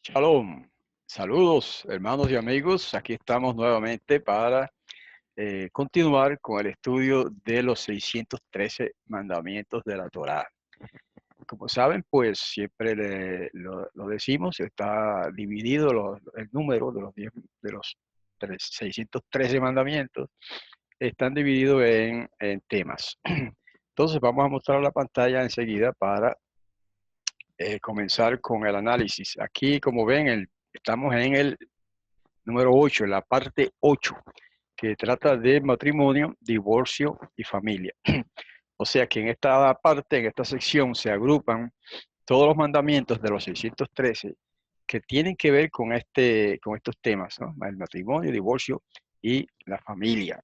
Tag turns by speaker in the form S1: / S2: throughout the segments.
S1: Shalom, saludos hermanos y amigos, aquí estamos nuevamente para continuar con el estudio de los 613 mandamientos de la Torá. Como saben, pues siempre lo decimos, está dividido el número de los, 10 de los 613 mandamientos, están divididos en temas. Entonces vamos a mostrar la pantalla enseguida para comenzar con el análisis. Aquí, como ven, estamos en el número 8, la parte 8, que trata de matrimonio, divorcio y familia. O sea que en esta parte, en esta sección, se agrupan todos los mandamientos de los 613 que tienen que ver con estos temas, ¿no? El matrimonio, divorcio y la familia.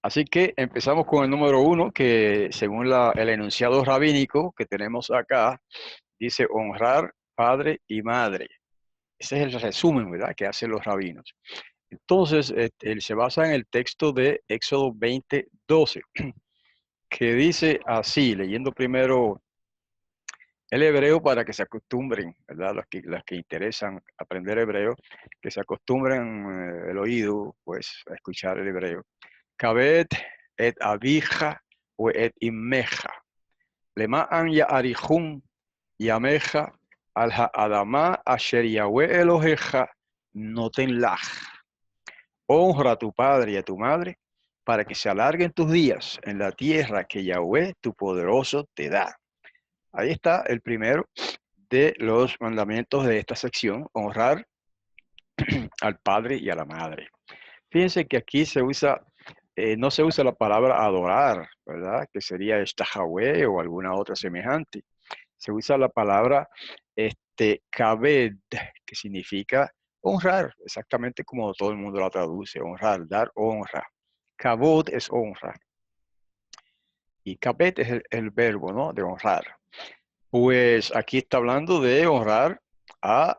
S1: Así que empezamos con el número 1, que según el enunciado rabínico que tenemos acá, dice honrar padre y madre. Ese es el resumen, ¿verdad?, que hacen los rabinos. Entonces, él se basa en el texto de Éxodo 20:12, que dice así, leyendo primero el hebreo para que se acostumbren, ¿verdad? Las que interesan aprender hebreo, que se acostumbren el oído, pues, a escuchar el hebreo. Kabet et abija o et imeja. Lema'an ya'arihun yameja al ha'adama asher Yahweh Eloheja noten lach. Honra a tu padre y a tu madre para que se alarguen tus días en la tierra que Yahweh, tu poderoso, te da. Ahí está el primero de los mandamientos de esta sección, honrar al padre y a la madre. Fíjense que aquí no se usa la palabra adorar, ¿verdad? Que sería Yahweh o alguna otra semejante. Se usa la palabra kabed, que significa honrar, exactamente como todo el mundo la traduce, honrar, dar honra. Kabod es honra. Y kabed es el verbo, ¿no?, de honrar. Pues aquí está hablando de honrar a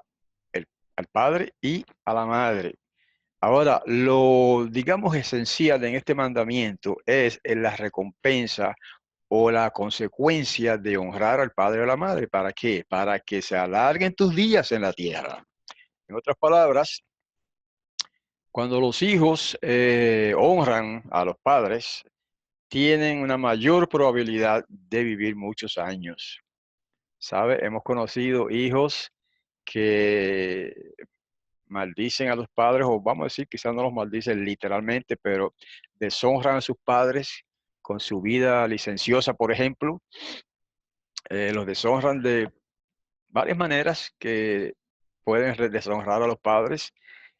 S1: al padre y a la madre. Ahora, lo, digamos, esencial en este mandamiento es la recompensa o la consecuencia de honrar al padre o a la madre. ¿Para qué? Para que se alarguen tus días en la tierra. En otras palabras, cuando los hijos honran a los padres, tienen una mayor probabilidad de vivir muchos años. ¿Sabe? Hemos conocido hijos que maldicen a los padres, o vamos a decir, quizás no los maldicen literalmente, pero deshonran a sus padres con su vida licenciosa, por ejemplo. Los deshonran de varias maneras que pueden deshonrar a los padres.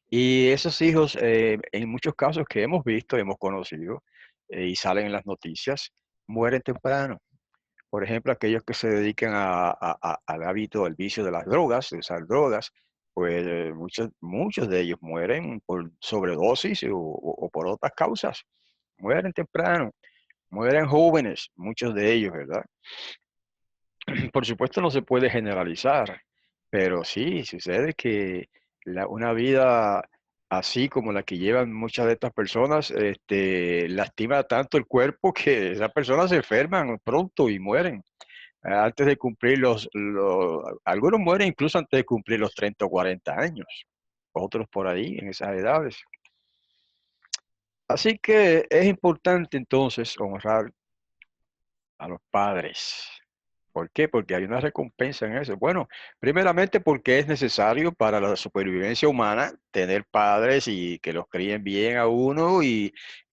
S1: Y esos hijos, en muchos casos que hemos visto, hemos conocido, y salen en las noticias, mueren temprano. Por ejemplo, aquellos que se dedican al hábito, al vicio de las drogas, de usar drogas, pues muchos de ellos mueren por sobredosis o por otras causas. Mueren temprano, mueren jóvenes, muchos de ellos, ¿verdad? Por supuesto no se puede generalizar, pero sí sucede que una vida así como la que llevan muchas de estas personas, lastima tanto el cuerpo que esas personas se enferman pronto y mueren antes de cumplir algunos mueren incluso antes de cumplir los 30 o 40 años, otros por ahí en esas edades. Así que es importante entonces honrar a los padres. ¿Por qué? Porque hay una recompensa en eso. Bueno, primeramente porque es necesario para la supervivencia humana tener padres y que los críen bien a uno y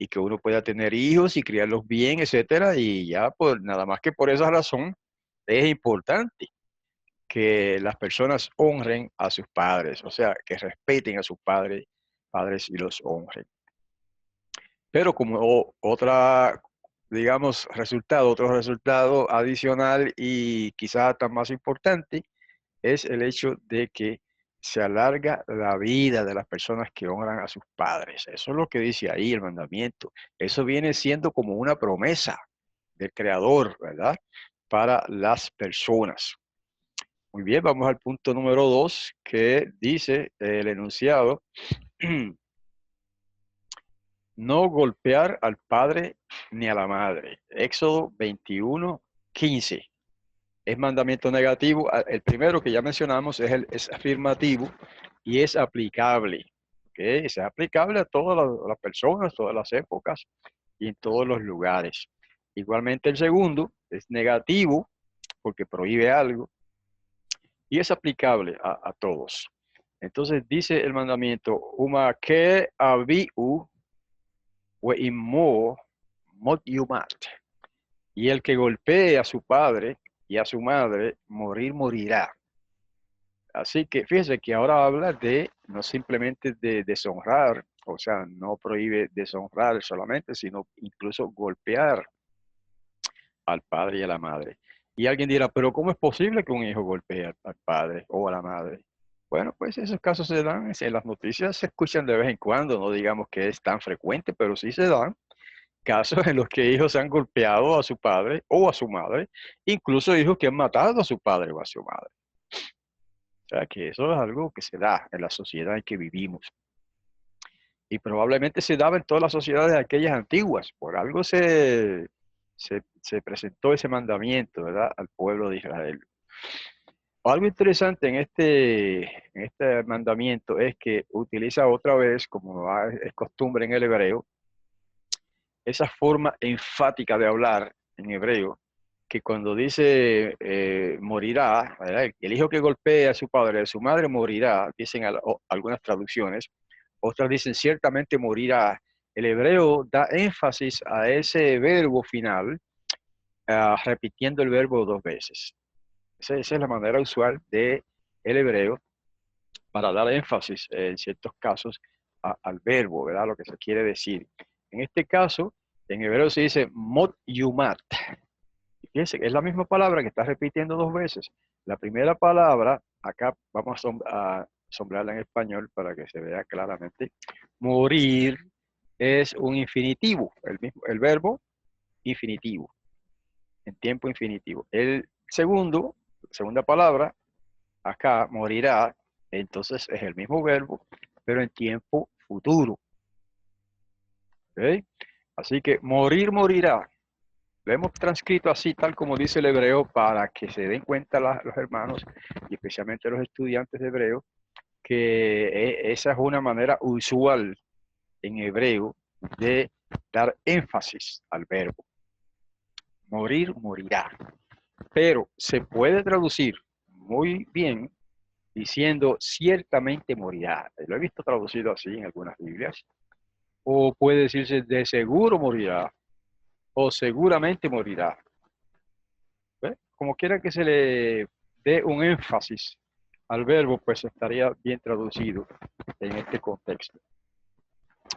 S1: que uno pueda tener hijos y criarlos bien, etcétera. Y ya, pues nada más que por esa razón es importante que las personas honren a sus padres, o sea, que respeten a sus padres y los honren. Pero como digamos, otro resultado adicional y quizás tan más importante, es el hecho de que se alarga la vida de las personas que honran a sus padres. Eso es lo que dice ahí el mandamiento. Eso viene siendo como una promesa del Creador, ¿verdad? Para las personas. Muy bien, vamos al punto número 2, que dice el enunciado: no golpear al padre ni a la madre. Éxodo 21:15. es mandamiento negativo. El primero que ya mencionamos es afirmativo y es aplicable. ¿Okay? Es aplicable a todas las personas, todas las épocas y en todos los lugares. Igualmente el segundo es negativo porque prohíbe algo y es aplicable a todos. Entonces dice el mandamiento, Uma que abiu we imo mot yumat. Y el que golpee a su padre y a su madre, morirá. Así que fíjese que ahora habla de no simplemente de deshonrar, o sea, no prohíbe deshonrar solamente, sino incluso golpear al padre y a la madre. Y alguien dirá, pero ¿cómo es posible que un hijo golpee al padre o a la madre? Bueno, pues esos casos se dan, en las noticias se escuchan de vez en cuando, no digamos que es tan frecuente, pero sí se dan casos en los que hijos han golpeado a su padre o a su madre, incluso hijos que han matado a su padre o a su madre. O sea que eso es algo que se da en la sociedad en que vivimos. Y probablemente se daba en todas las sociedades de aquellas antiguas. Por algo se presentó ese mandamiento, ¿verdad?, al pueblo de Israel. Algo interesante en este mandamiento es que utiliza otra vez, como es costumbre en el hebreo, esa forma enfática de hablar en hebreo, que cuando dice morirá, ¿verdad? El hijo que golpea a su padre, a su madre morirá, dicen algunas traducciones, otras dicen ciertamente morirá. El hebreo da énfasis a ese verbo final, repitiendo el verbo dos veces. Esa es la manera usual del hebreo para dar énfasis en ciertos casos al verbo, ¿verdad? Lo que se quiere decir. En este caso, en hebreo se dice mot yumat. Fíjense, es la misma palabra que está repitiendo dos veces. La primera palabra, acá vamos a sombrearla en español para que se vea claramente. Morir es un infinitivo, el verbo infinitivo, en tiempo infinitivo. El segunda palabra, acá morirá, entonces es el mismo verbo, pero en tiempo futuro. ¿Okay? Así que morirá. Lo hemos transcrito así, tal como dice el hebreo, para que se den cuenta los hermanos, y especialmente los estudiantes de hebreo, que esa es una manera usual en hebreo de dar énfasis al verbo. Morirá. Pero se puede traducir muy bien diciendo ciertamente morirá. Lo he visto traducido así en algunas Biblias. O puede decirse de seguro morirá. O seguramente morirá. ¿Ve? Como quiera que se le dé un énfasis al verbo, pues estaría bien traducido en este contexto.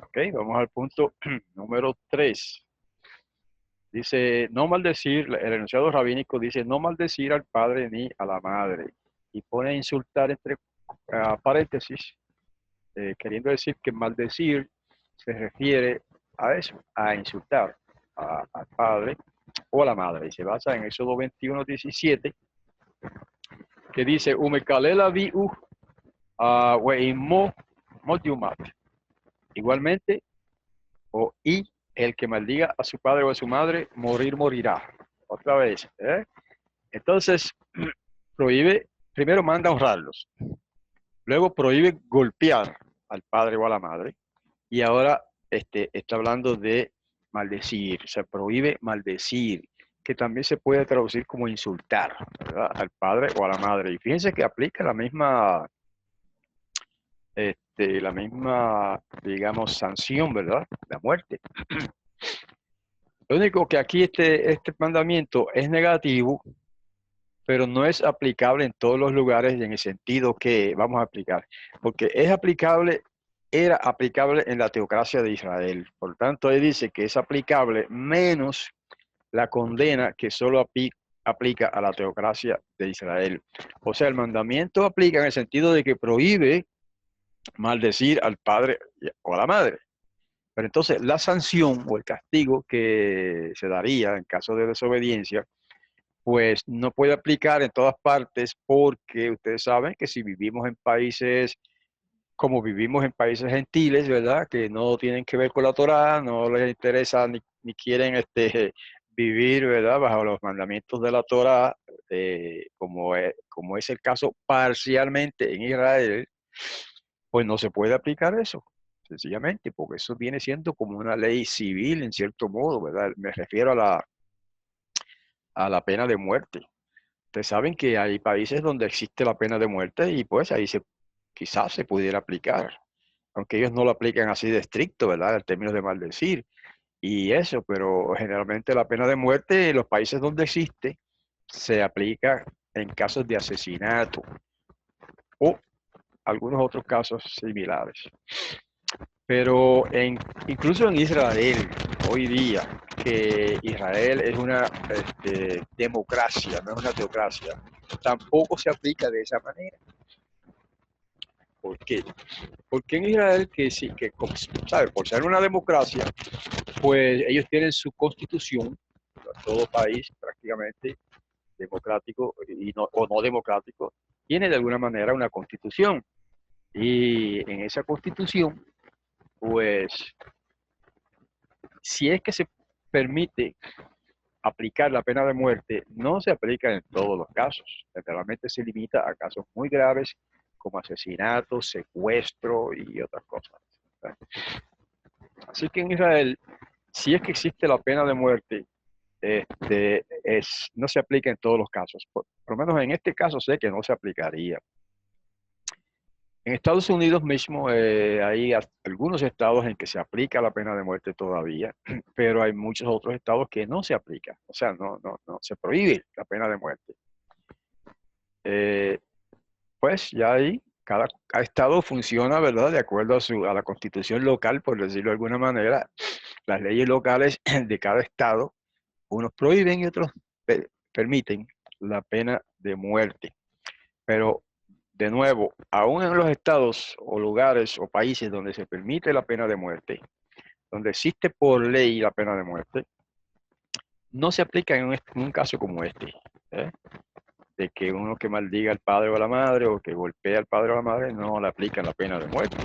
S1: Ok, vamos al punto número 3. Dice, no maldecir, el enunciado rabínico dice, no maldecir al padre ni a la madre. Y pone insultar entre paréntesis, queriendo decir que maldecir se refiere a eso, a insultar al padre o a la madre. Y se basa en Éxodo 21:17, que dice, Umekalela viu weimo motyumat. Igualmente, y el que maldiga a su padre o a su madre, morirá. Otra vez. Entonces, prohíbe, primero manda honrarlos. Luego prohíbe golpear al padre o a la madre. Y ahora está hablando de maldecir. Se prohíbe maldecir, que también se puede traducir como insultar, ¿verdad?, al padre o a la madre. Y fíjense que aplica la misma, digamos, sanción, ¿verdad?, la muerte. Lo único que aquí este mandamiento es negativo, pero no es aplicable en todos los lugares en el sentido que vamos a aplicar, porque era aplicable en la teocracia de Israel. Por tanto, ahí dice que es aplicable menos la condena que solo aplica a la teocracia de Israel. O sea, el mandamiento aplica en el sentido de que prohíbe maldecir al padre o a la madre. Pero entonces la sanción o el castigo que se daría en caso de desobediencia, pues no puede aplicar en todas partes, porque ustedes saben que si vivimos en países como vivimos en países gentiles, ¿verdad?, que no tienen que ver con la Torá, no les interesa ni quieren vivir, ¿verdad?, bajo los mandamientos de la Torá, como es el caso parcialmente en Israel, pues no se puede aplicar eso, sencillamente, porque eso viene siendo como una ley civil en cierto modo, ¿verdad? Me refiero a la pena de muerte. Ustedes saben que hay países donde existe la pena de muerte y pues ahí quizás se pudiera aplicar, aunque ellos no lo aplican así de estricto, ¿verdad? En términos de maldecir y eso, pero generalmente la pena de muerte en los países donde existe se aplica en casos de asesinato o algunos otros casos similares. Pero incluso en Israel, hoy día, que Israel es una democracia, no es una teocracia, tampoco se aplica de esa manera. ¿Por qué? Porque en Israel, que sí, ¿sabe? Por ser una democracia, pues ellos tienen su constitución, todo país prácticamente democrático o no democrático, tiene de alguna manera una constitución. Y en esa constitución, pues, si es que se permite aplicar la pena de muerte, no se aplica en todos los casos. Generalmente se limita a casos muy graves como asesinato, secuestro y otras cosas. Así que en Israel, si es que existe la pena de muerte, no se aplica en todos los casos. Por lo menos en este caso sé que no se aplicaría. En Estados Unidos mismo hay algunos estados en que se aplica la pena de muerte todavía, pero hay muchos otros estados que no se aplica. O sea, no se prohíbe la pena de muerte. Pues ya ahí cada estado funciona, ¿verdad? De acuerdo a la constitución local, por decirlo de alguna manera. Las leyes locales de cada estado, unos prohíben y otros permiten la pena de muerte. Pero, de nuevo, aún en los estados o lugares o países donde se permite la pena de muerte, donde existe por ley la pena de muerte, no se aplica en un caso como este, ¿eh? De que uno que maldiga al padre o a la madre o que golpea al padre o a la madre no le aplican la pena de muerte.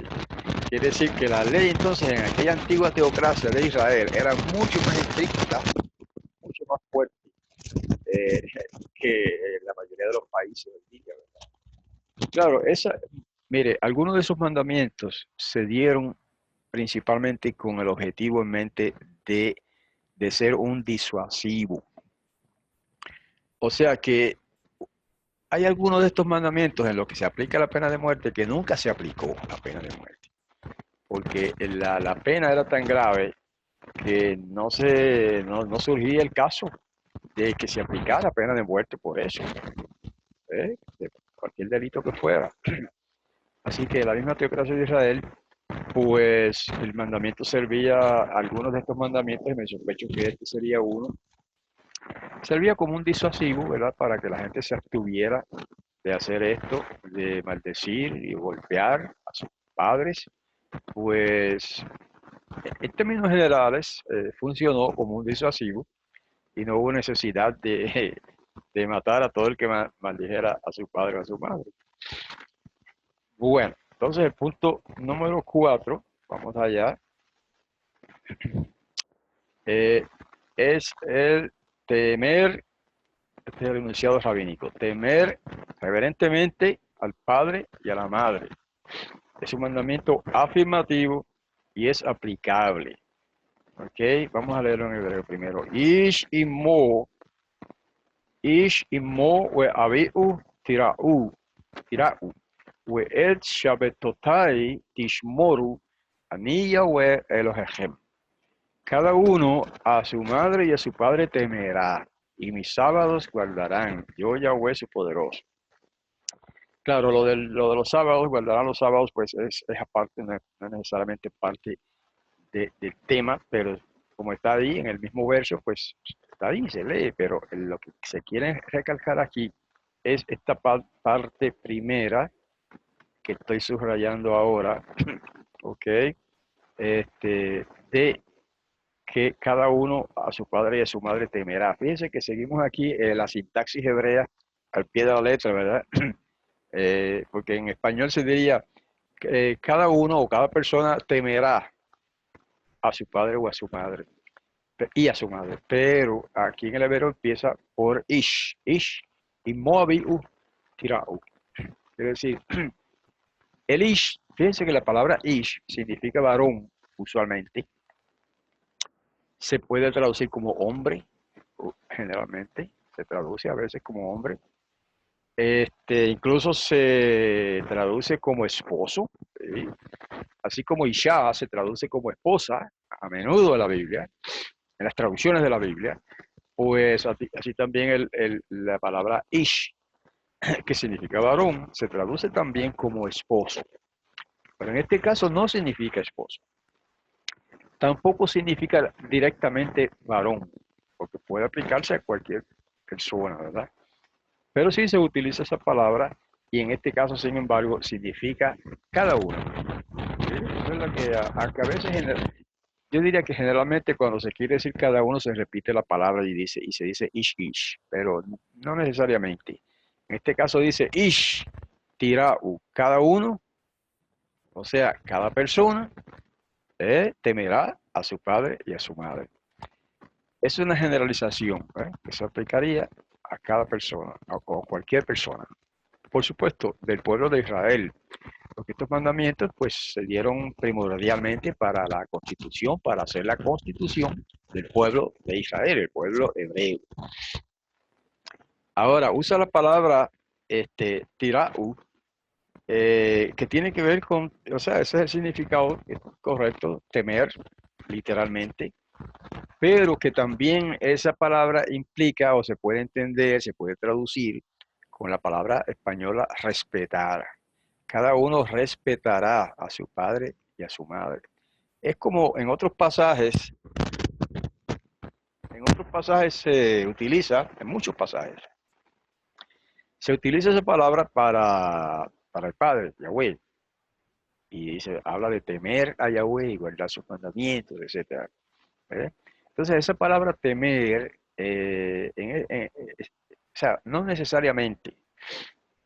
S1: Quiere decir que la ley entonces en aquella antigua teocracia de Israel era mucho más estricta, mucho más fuerte eh, que la mayoría de los países hoy día, ¿verdad? Claro, mire, algunos de esos mandamientos se dieron principalmente con el objetivo en mente de ser un disuasivo. O sea que hay algunos de estos mandamientos en los que se aplica la pena de muerte que nunca se aplicó la pena de muerte, porque la pena era tan grave que no surgía el caso de que se aplicara pena de muerte por eso, de cualquier delito que fuera. Así que la misma teocracia de Israel, pues el mandamiento servía, algunos de estos mandamientos, y me sospecho que este sería uno, servía como un disuasivo, ¿verdad? Para que la gente se abstuviera de hacer esto, de maldecir y golpear a sus padres, pues en términos generales funcionó como un disuasivo y no hubo necesidad de matar a todo el que maldijera a su padre o a su madre. Bueno, entonces el punto número 4, vamos allá, es el temer, este es el enunciado rabínico, temer reverentemente al padre y a la madre. Es un mandamiento afirmativo y es aplicable. Ok, vamos a leerlo en hebreo primero. Ish imo we aviu tirau we et shabetotai tishmoru ani Yahweh Elohechem. Cada uno a su madre y a su padre temerá, y mis sábados guardarán, yo Yahweh su poderoso. Claro, lo de los sábados, guardarán los sábados, pues es aparte, no es necesariamente parte del tema, pero como está ahí en el mismo verso, pues está ahí, se lee, pero lo que se quiere recalcar aquí es esta parte primera que estoy subrayando ahora, ¿ok? De que cada uno a su padre y a su madre temerá. Fíjense que seguimos aquí la sintaxis hebrea al pie de la letra, ¿verdad? Porque en español se diría cada uno o cada persona temerá a su padre o a su madre. y a su madre. Pero aquí en el hebreo empieza por ish, ish, y moabiu, tirau. Es decir, el ish, fíjense que la palabra ish significa varón, usualmente. Se puede traducir como hombre, generalmente. Se traduce a veces como hombre. Incluso se traduce como esposo, ¿sí? Así como Isha se traduce como esposa a menudo en la Biblia, en las traducciones de la Biblia, pues así también la palabra Ish, que significa varón, se traduce también como esposo. Pero en este caso no significa esposo. Tampoco significa directamente varón, porque puede aplicarse a cualquier persona, ¿verdad? Pero sí se utiliza esa palabra y en este caso, sin embargo, significa cada uno. ¿Sí? Eso es lo que a veces, yo diría que generalmente cuando se quiere decir cada uno se repite la palabra y se dice ish ish, pero no necesariamente. En este caso dice ish tirau, cada uno, o sea, cada persona temerá a su padre y a su madre. Es una generalización, que se aplicaría a cada persona o cualquier persona. Por supuesto, del pueblo de Israel, porque estos mandamientos pues se dieron primordialmente para la constitución, para hacer la constitución del pueblo de Israel, el pueblo hebreo. Ahora, usa la palabra tirau, que tiene que ver con, o sea, ese es el significado correcto, temer, literalmente, pero que también esa palabra implica o se puede entender, se puede traducir con la palabra española respetar. Cada uno respetará a su padre y a su madre. Es como en otros pasajes se utiliza, en muchos pasajes, se utiliza esa palabra para el Padre, Yahweh. Y dice, habla de temer a Yahweh y guardar sus mandamientos, etc. ¿Eh? Entonces, esa palabra temer, o sea, no necesariamente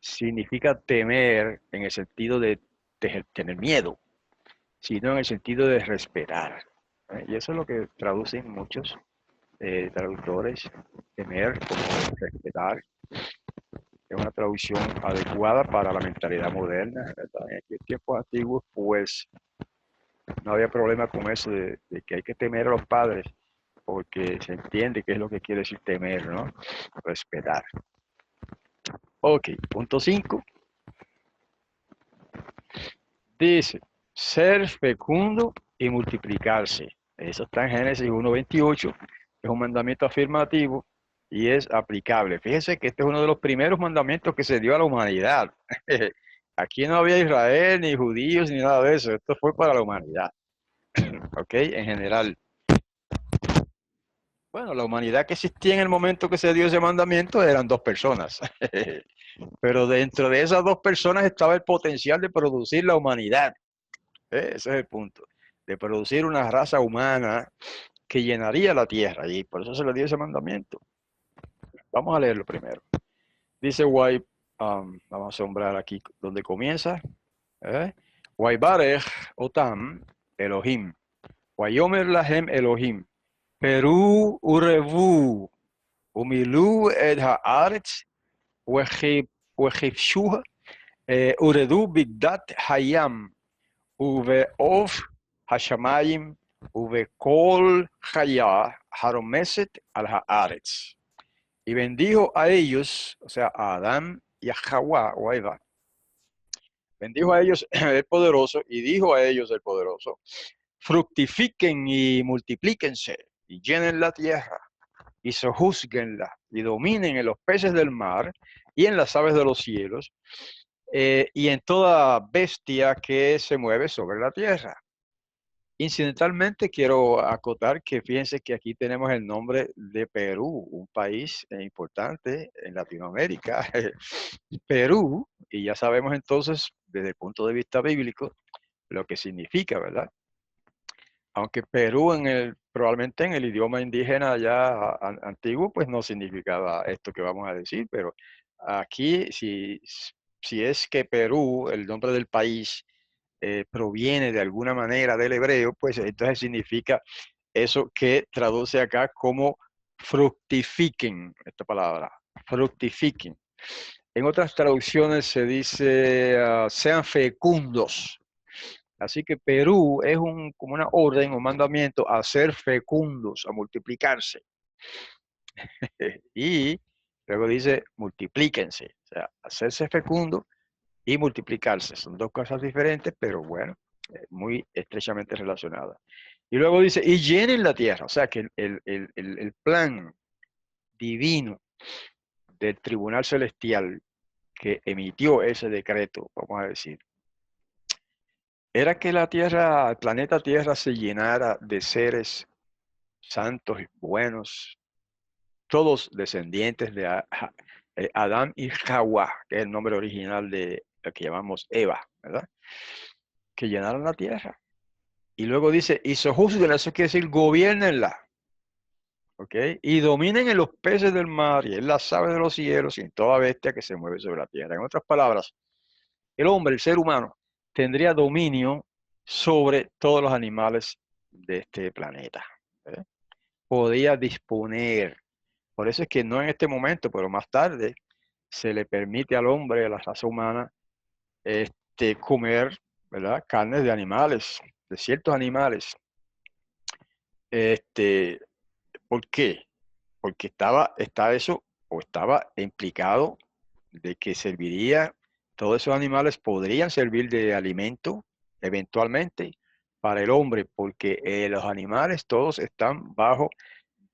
S1: significa temer en el sentido de tener miedo, sino en el sentido de respetar. Y eso es lo que traducen muchos traductores, temer como respetar. Es una traducción adecuada para la mentalidad moderna, ¿verdad? En tiempos antiguos, pues, no había problema con eso de que hay que temer a los padres, porque se entiende qué es lo que quiere decir temer, ¿no? Respetar. Ok, punto 5. Dice, ser fecundo y multiplicarse. Eso está en Génesis 1:28. Es un mandamiento afirmativo y es aplicable. Fíjese que este es uno de los primeros mandamientos que se dio a la humanidad. Aquí no había Israel, ni judíos, ni nada de eso. Esto fue para la humanidad. ¿Ok? En general. Bueno, la humanidad que existía en el momento que se dio ese mandamiento eran dos personas. Pero dentro de esas dos personas estaba el potencial de producir la humanidad. Ese es el punto. De producir una raza humana que llenaría la tierra. Y por eso se le dio ese mandamiento. Vamos a leerlo primero. Dice Guay, vamos a sombrar aquí donde comienza. Guaybarech otam Elohim. Guayomer lahem Elohim. Perú urevu. Umilu et haaretz. Wechifshuha. Uredu bigdat hayam. Uve'ov hashamayim. Uve'kol chaya haromeset al haaretz. Y bendijo a ellos, o sea, a Adán y a Jawá, o a Eva. Bendijo a ellos el poderoso y dijo a ellos el poderoso, fructifiquen y multiplíquense y llenen la tierra y sojuzguenla y dominen en los peces del mar y en las aves de los cielos y en toda bestia que se mueve sobre la tierra. Incidentalmente quiero acotar que fíjense que aquí tenemos el nombre de Perú, un país importante en Latinoamérica. Perú, y ya sabemos entonces desde el punto de vista bíblico lo que significa, ¿verdad? Aunque Perú probablemente en el idioma indígena ya antiguo, pues no significaba esto que vamos a decir, pero aquí si es que Perú, el nombre del país, proviene de alguna manera del hebreo, pues entonces significa eso que traduce acá como fructifiquen, esta palabra, fructifiquen. En otras traducciones se dice sean fecundos. Así que Perú es como una orden o mandamiento a ser fecundos, a multiplicarse. Y luego dice multiplíquense, o sea, hacerse fecundo y multiplicarse. Son dos cosas diferentes, pero bueno, muy estrechamente relacionadas. Y luego dice, y llenen la tierra, o sea que el plan divino del Tribunal Celestial que emitió ese decreto, vamos a decir, era que la Tierra, el planeta Tierra se llenara de seres santos y buenos, todos descendientes de Adán y Hawa, que es el nombre original de lo que llamamos Eva, ¿verdad? Que llenaron la Tierra. Y luego dice, y sojuzguenla, eso quiere decir gobiernenla, ¿ok? Y dominen en los peces del mar y en las aves de los cielos y en toda bestia que se mueve sobre la tierra. En otras palabras, el hombre, el ser humano, tendría dominio sobre todos los animales de este planeta. ¿Eh? Podía disponer. Por eso es que no en este momento, pero más tarde, se le permite al hombre, a la raza humana, comer, ¿verdad? Carnes de animales, de ciertos animales. Este, ¿Por qué? Porque está eso, o estaba implicado de que serviría, todos esos animales podrían servir de alimento eventualmente para el hombre, porque los animales todos están bajo,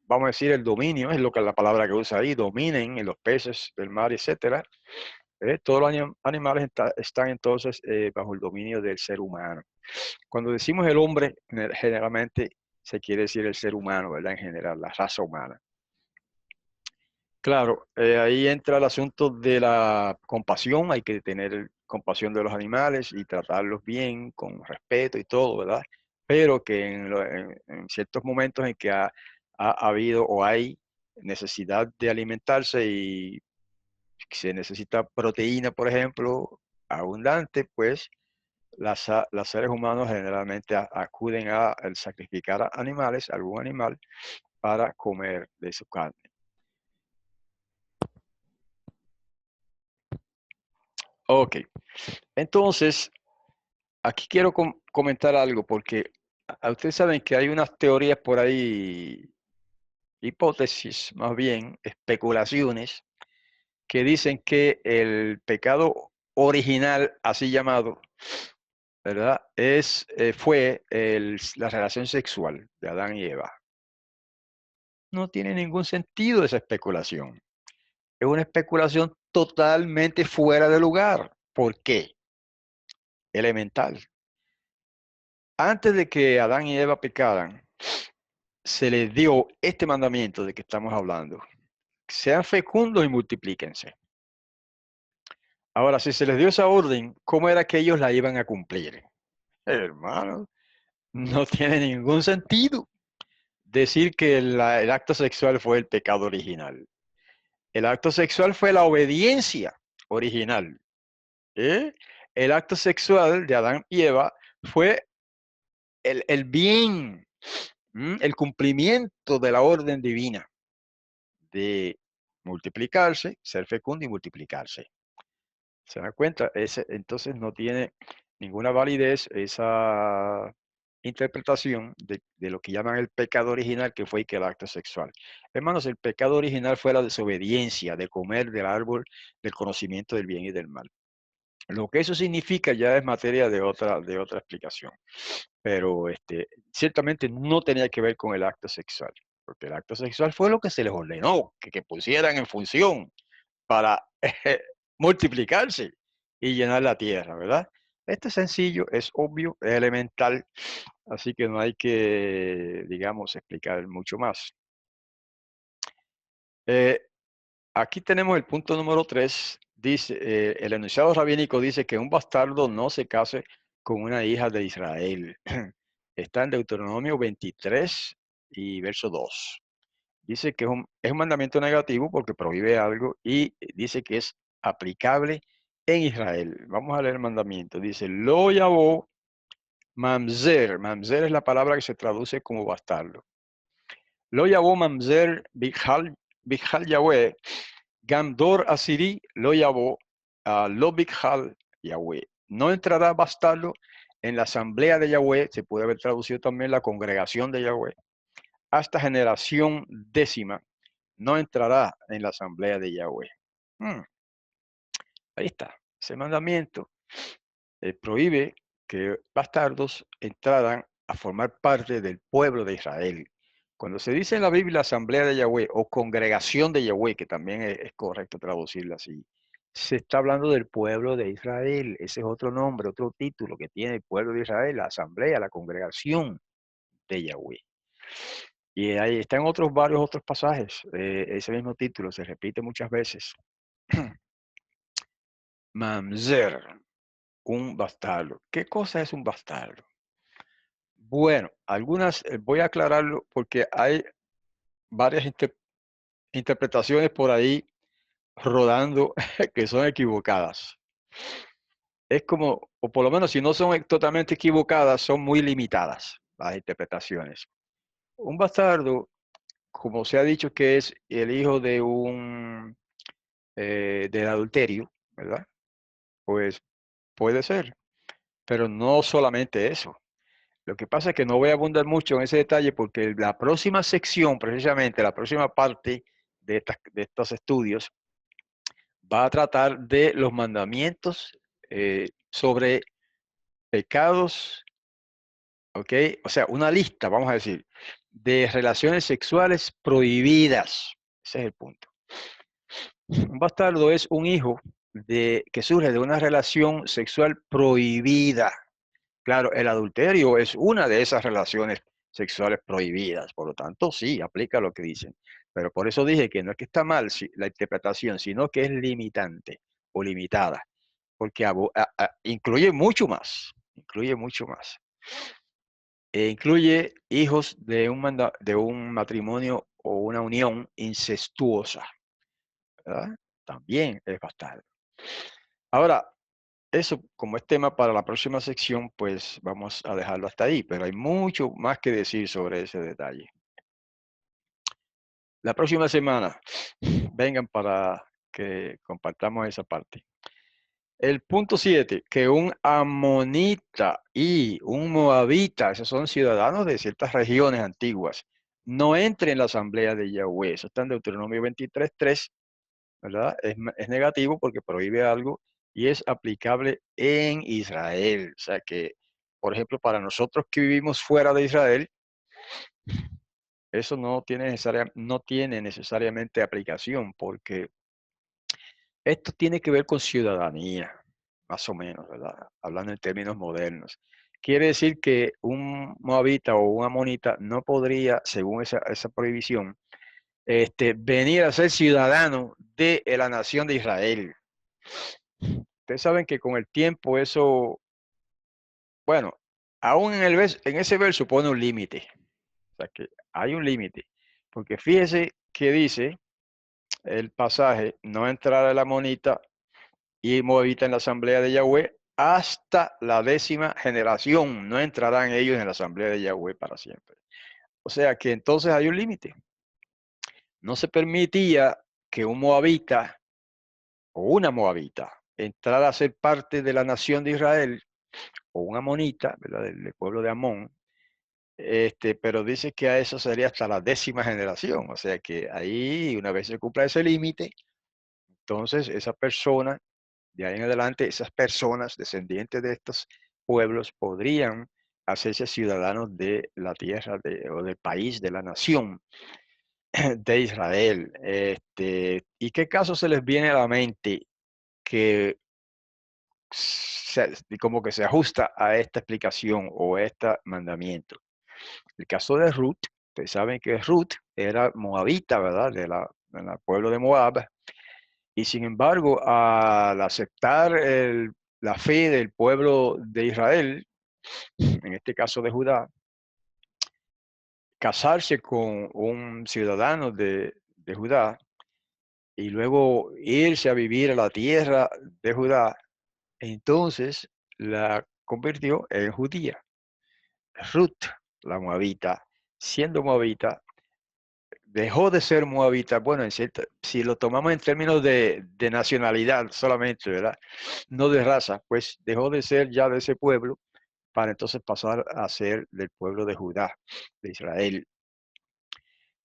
S1: vamos a decir, el dominio, es lo que la palabra que usa ahí, dominen en los peces del mar, etcétera. Todos los animales están entonces bajo el dominio del ser humano. Cuando decimos el hombre, generalmente se quiere decir el ser humano, ¿verdad? En general, la raza humana. Claro, ahí entra el asunto de la compasión, hay que tener compasión de los animales y tratarlos bien, con respeto y todo, ¿verdad? Pero que en ciertos momentos en que ha habido o hay necesidad de alimentarse y se necesita proteína, por ejemplo, abundante, pues los seres humanos generalmente acuden a sacrificar a animales, algún animal, para comer de su carne. Ok, entonces, aquí quiero comentar algo porque ustedes saben que hay unas teorías por ahí, hipótesis, más bien, especulaciones, que dicen que el pecado original, así llamado, ¿verdad? Fue la relación sexual de Adán y Eva. No tiene ningún sentido esa especulación. Es una especulación totalmente fuera de lugar. ¿Por qué? Elemental. Antes de que Adán y Eva pecaran, se les dio este mandamiento de que estamos hablando. Sean fecundos y multiplíquense. Ahora, si se les dio esa orden, ¿cómo era que ellos la iban a cumplir? Hermano, no tiene ningún sentido decir que el acto sexual fue el pecado original. El acto sexual fue la obediencia original. ¿Eh? El acto sexual de Adán y Eva fue el bien, el cumplimiento de la orden divina de multiplicarse, ser fecundo y multiplicarse. ¿Se dan cuenta? Entonces no tiene ninguna validez esa interpretación de lo que llaman el pecado original, que fue que el acto sexual. Hermanos, el pecado original fue la desobediencia de comer del árbol del conocimiento del bien y del mal. Lo que eso significa ya es materia de otra explicación, pero ciertamente no tenía que ver con el acto sexual, porque el acto sexual fue lo que se les ordenó, que pusieran en función para multiplicarse y llenar la tierra, ¿verdad? Este es sencillo, es obvio, es elemental, así que no hay que, digamos, explicar mucho más. Eh, Aquí tenemos el punto número 3. Dice, el enunciado rabínico dice que un bastardo no se case con una hija de Israel. Está en Deuteronomio 23 y verso 2. Dice que es un mandamiento negativo porque prohíbe algo y dice que es aplicable en Israel. Vamos a leer el mandamiento. Dice, lo llamó Mamzer. Mamzer es la palabra que se traduce como bastardo. Lo llamó Mamzer Bikhal Yahweh. Gamdor Asiri lo llamó Lo Bikhal Yahweh. No entrará bastardo en la asamblea de Yahweh, se puede haber traducido también la congregación de Yahweh, hasta generación décima. No entrará en la asamblea de Yahweh. Ahí está, ese mandamiento prohíbe que bastardos entraran a formar parte del pueblo de Israel. Cuando se dice en la Biblia asamblea de Yahweh o congregación de Yahweh, que también es correcto traducirla así, se está hablando del pueblo de Israel. Ese es otro nombre, otro título que tiene el pueblo de Israel, la asamblea, la congregación de Yahweh. Y ahí están varios otros pasajes. Ese mismo título se repite muchas veces. Mamzer, un bastardo. ¿Qué cosa es un bastardo? Bueno, algunas voy a aclararlo porque hay varias interpretaciones por ahí rodando que son equivocadas. Es como, o por lo menos si no son totalmente equivocadas, son muy limitadas las interpretaciones. Un bastardo, como se ha dicho que es el hijo de del adulterio, ¿verdad? Pues puede ser, pero no solamente eso. Lo que pasa es que no voy a abundar mucho en ese detalle porque la próxima sección, precisamente la próxima parte de estos estudios, va a tratar de los mandamientos sobre pecados, ¿ok? O sea, una lista, vamos a decir, de relaciones sexuales prohibidas. Ese es el punto. Un bastardo es un hijo que surge de una relación sexual prohibida. Claro, el adulterio es una de esas relaciones sexuales prohibidas, por lo tanto, sí, aplica lo que dicen. Pero por eso dije que no es que está mal la interpretación, sino que es limitante o limitada, porque incluye mucho más, incluye mucho más. Incluye hijos de un matrimonio o una unión incestuosa, ¿verdad? También es bastardo. Ahora, eso como es tema para la próxima sección, pues vamos a dejarlo hasta ahí, pero hay mucho más que decir sobre ese detalle. La próxima semana, vengan para que compartamos esa parte. El punto 7, que un amonita y un moabita, esos son ciudadanos de ciertas regiones antiguas, no entren en la asamblea de Yahweh. Eso está en Deuteronomio 23:3, ¿verdad? Es negativo porque prohíbe algo y es aplicable en Israel. O sea que, por ejemplo, para nosotros que vivimos fuera de Israel, eso no tiene necesariamente aplicación porque esto tiene que ver con ciudadanía, más o menos, ¿verdad? Hablando en términos modernos. Quiere decir que un moabita o un amonita no podría, según esa prohibición, venir a ser ciudadano de la nación de Israel. Ustedes saben que con el tiempo eso, bueno, aún en ese verso pone un límite. O sea que hay un límite. Porque fíjese que dice el pasaje, no entrará la monita y moabita en la asamblea de Yahweh hasta la 10ª generación. No entrarán ellos en la asamblea de Yahweh para siempre. O sea que entonces hay un límite. No se permitía que un moabita o una moabita entrara a ser parte de la nación de Israel o un amonita, ¿verdad? Del pueblo de Amón, pero dice que a eso sería hasta la 10ª generación, o sea que ahí una vez se cumpla ese límite, entonces esa persona, de ahí en adelante, esas personas descendientes de estos pueblos podrían hacerse ciudadanos de la tierra o del país, de la nación de Israel. ¿Y qué caso se les viene a la mente que como que se ajusta a esta explicación o a este mandamiento? El caso de Ruth, ustedes saben que Ruth era moabita, ¿verdad? Del pueblo de Moab. Y sin embargo, al aceptar la fe del pueblo de Israel, en este caso de Judá, casarse con un ciudadano de Judá y luego irse a vivir a la tierra de Judá, entonces la convirtió en judía. Ruth, la moabita, siendo moabita, dejó de ser moabita. Bueno, si lo tomamos en términos de nacionalidad solamente, ¿verdad? No de raza, pues dejó de ser ya de ese pueblo para entonces pasar a ser del pueblo de Judá, de Israel.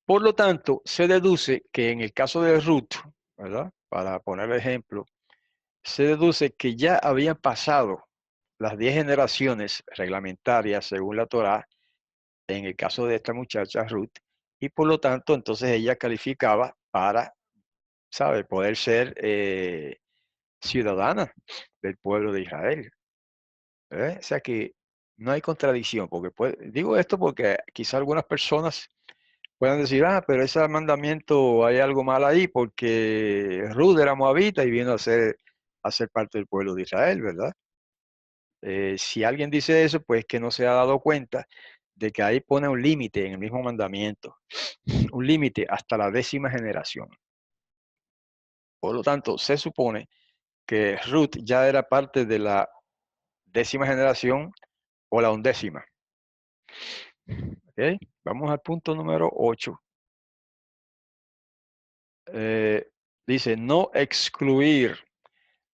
S1: Por lo tanto, se deduce que en el caso de Ruth, ¿verdad? Para poner el ejemplo, se deduce que ya habían pasado las 10 generaciones reglamentarias según la Torá, en el caso de esta muchacha Ruth, y por lo tanto, entonces ella calificaba para, ¿sabe?, poder ser ciudadana del pueblo de Israel. O sea que no hay contradicción, porque digo esto porque quizá algunas personas puedan decir, ah, pero ese mandamiento hay algo mal ahí porque Ruth era moabita y vino a ser parte del pueblo de Israel, ¿verdad? Si alguien dice eso, pues que no se ha dado cuenta de que ahí pone un límite en el mismo mandamiento, un límite hasta la 10ª generación. Por lo tanto, se supone que Ruth ya era parte de la 10ª generación o la 11ª. ¿Okay? Vamos al punto número 8. Dice, no excluir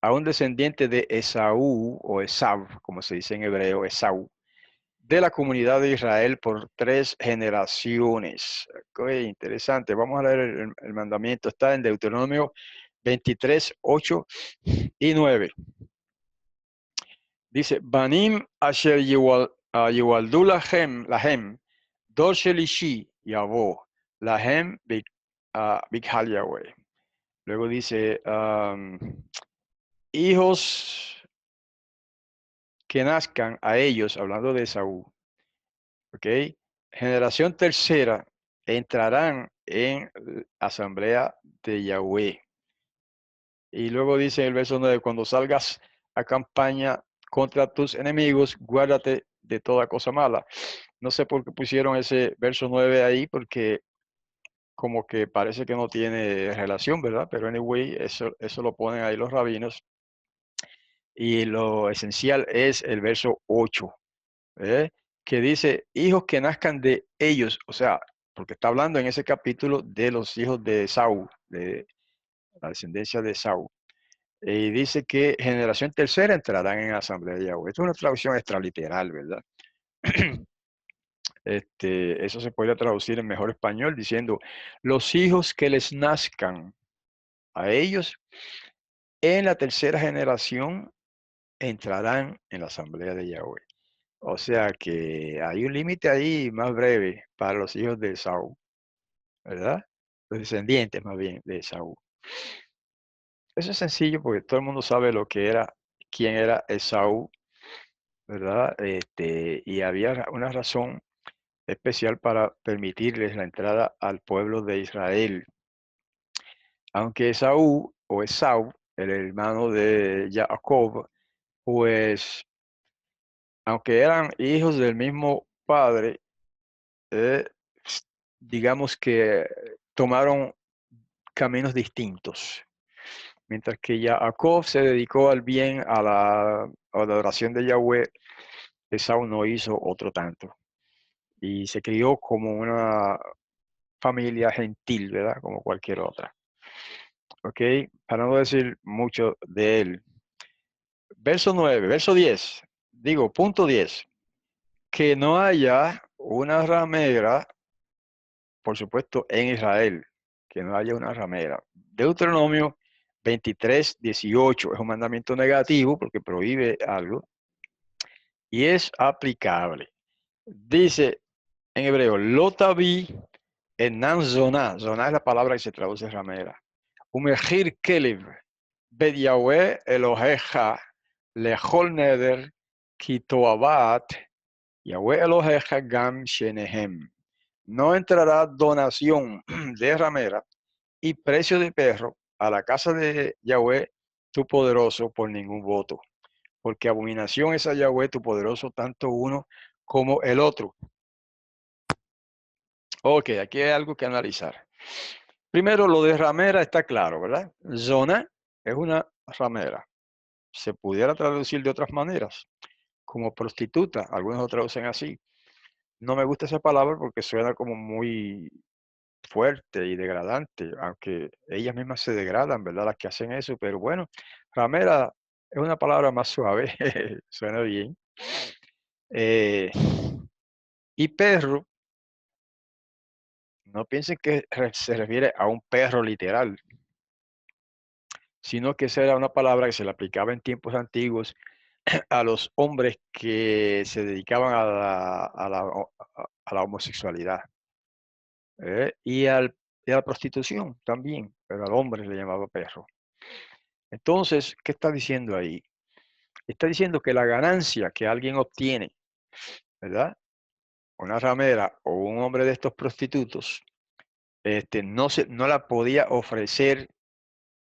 S1: a un descendiente de Esaú o Esaú, como se dice en hebreo, Esaú, de la comunidad de Israel por 3 generaciones. Okay, interesante. Vamos a leer el mandamiento. Está en Deuteronomio 23, 8 y 9. Dice, Banim asher yiwaldu lahem dor shelishi yavo lahem bikhal Yahweh. Luego dice, hijos que nazcan a ellos, hablando de Saúl, ¿ok? Generación tercera entrarán en asamblea de Yahweh. Y luego dice en el verso 9, cuando salgas a campaña contra tus enemigos, guárdate de toda cosa mala. No sé por qué pusieron ese verso 9 ahí, porque como que parece que no tiene relación, ¿verdad? Pero anyway, eso lo ponen ahí los rabinos. Y lo esencial es el verso 8, que dice, hijos que nazcan de ellos, o sea, porque está hablando en ese capítulo de los hijos de Saúl, de la descendencia de Saúl. Y dice que generación tercera entrarán en la asamblea de Yahweh. Esto es una traducción extraliteral, ¿verdad? Eso se puede traducir en mejor español diciendo, los hijos que les nazcan a ellos en la tercera generación entrarán en la asamblea de Yahweh. O sea que hay un límite ahí más breve para los hijos de Esaú, ¿verdad? Los descendientes más bien de Esaú. Eso es sencillo porque todo el mundo sabe quién era Esaú, ¿verdad? Y había una razón especial para permitirles la entrada al pueblo de Israel. Aunque Esaú o Esau, el hermano de Jacob, pues, aunque eran hijos del mismo padre, eh, digamos que tomaron caminos distintos. Mientras que Jacob se dedicó al bien, a la adoración de Yahweh, Esaú no hizo otro tanto. Y se crió como una familia gentil, ¿verdad? Como cualquier otra. ¿Ok? Para no decir mucho de él. Verso 9, verso 10. Digo, punto 10. Que no haya una ramera, por supuesto, en Israel. Que no haya una ramera. Deuteronomio 23, 18. Es un mandamiento negativo porque prohíbe algo. Y es aplicable. Dice en hebreo, Lotavi enan zoná. Zoná es la palabra que se traduce ramera. Umejir kelev. Bet Yahweh Eloheja lechol neder kitoabat Yahweh Eloheja gam shenehem. No entrará donación de ramera y precio de perro a la casa de Yahweh tu poderoso por ningún voto, porque abominación es a Yahweh tu poderoso tanto uno como el otro. Ok, aquí hay algo que analizar. Primero, lo de ramera está claro, ¿verdad? Zona es una ramera. Se pudiera traducir de otras maneras, como prostituta, algunos lo traducen así. no me gusta esa palabra porque suena como muy fuerte y degradante, aunque ellas mismas se degradan, ¿verdad? Las que hacen eso, pero bueno, ramera es una palabra más suave, suena bien. Eh, y perro, no piensen que se refiere a un perro literal, sino que esa era una palabra que se le aplicaba en tiempos antiguos a los hombres que se dedicaban a la homosexualidad, y a la prostitución también, pero al hombre le llamaba perro. Entonces, ¿qué está diciendo ahí? Está diciendo que la ganancia que alguien obtiene, ¿verdad? Una ramera o un hombre de estos prostitutos, no la podía ofrecer,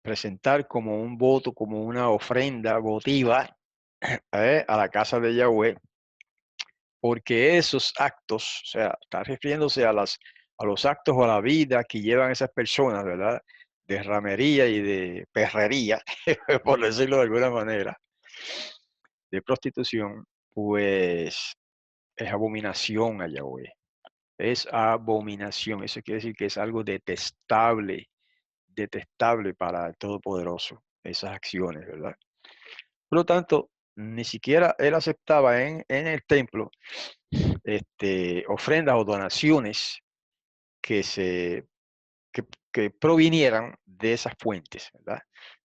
S1: presentar como un voto, como una ofrenda votiva, a la casa de Yahweh, porque esos actos, o sea, está refiriéndose a los actos o a la vida que llevan esas personas, ¿verdad? De ramería y de perrería, por decirlo de alguna manera, de prostitución, pues es abominación a Yahweh. Es abominación. Eso quiere decir que es algo detestable, detestable para el Todopoderoso, esas acciones, ¿verdad? Por lo tanto, ni siquiera él aceptaba en el templo ofrendas o donaciones que, se, que provinieran de esas fuentes, ¿verdad?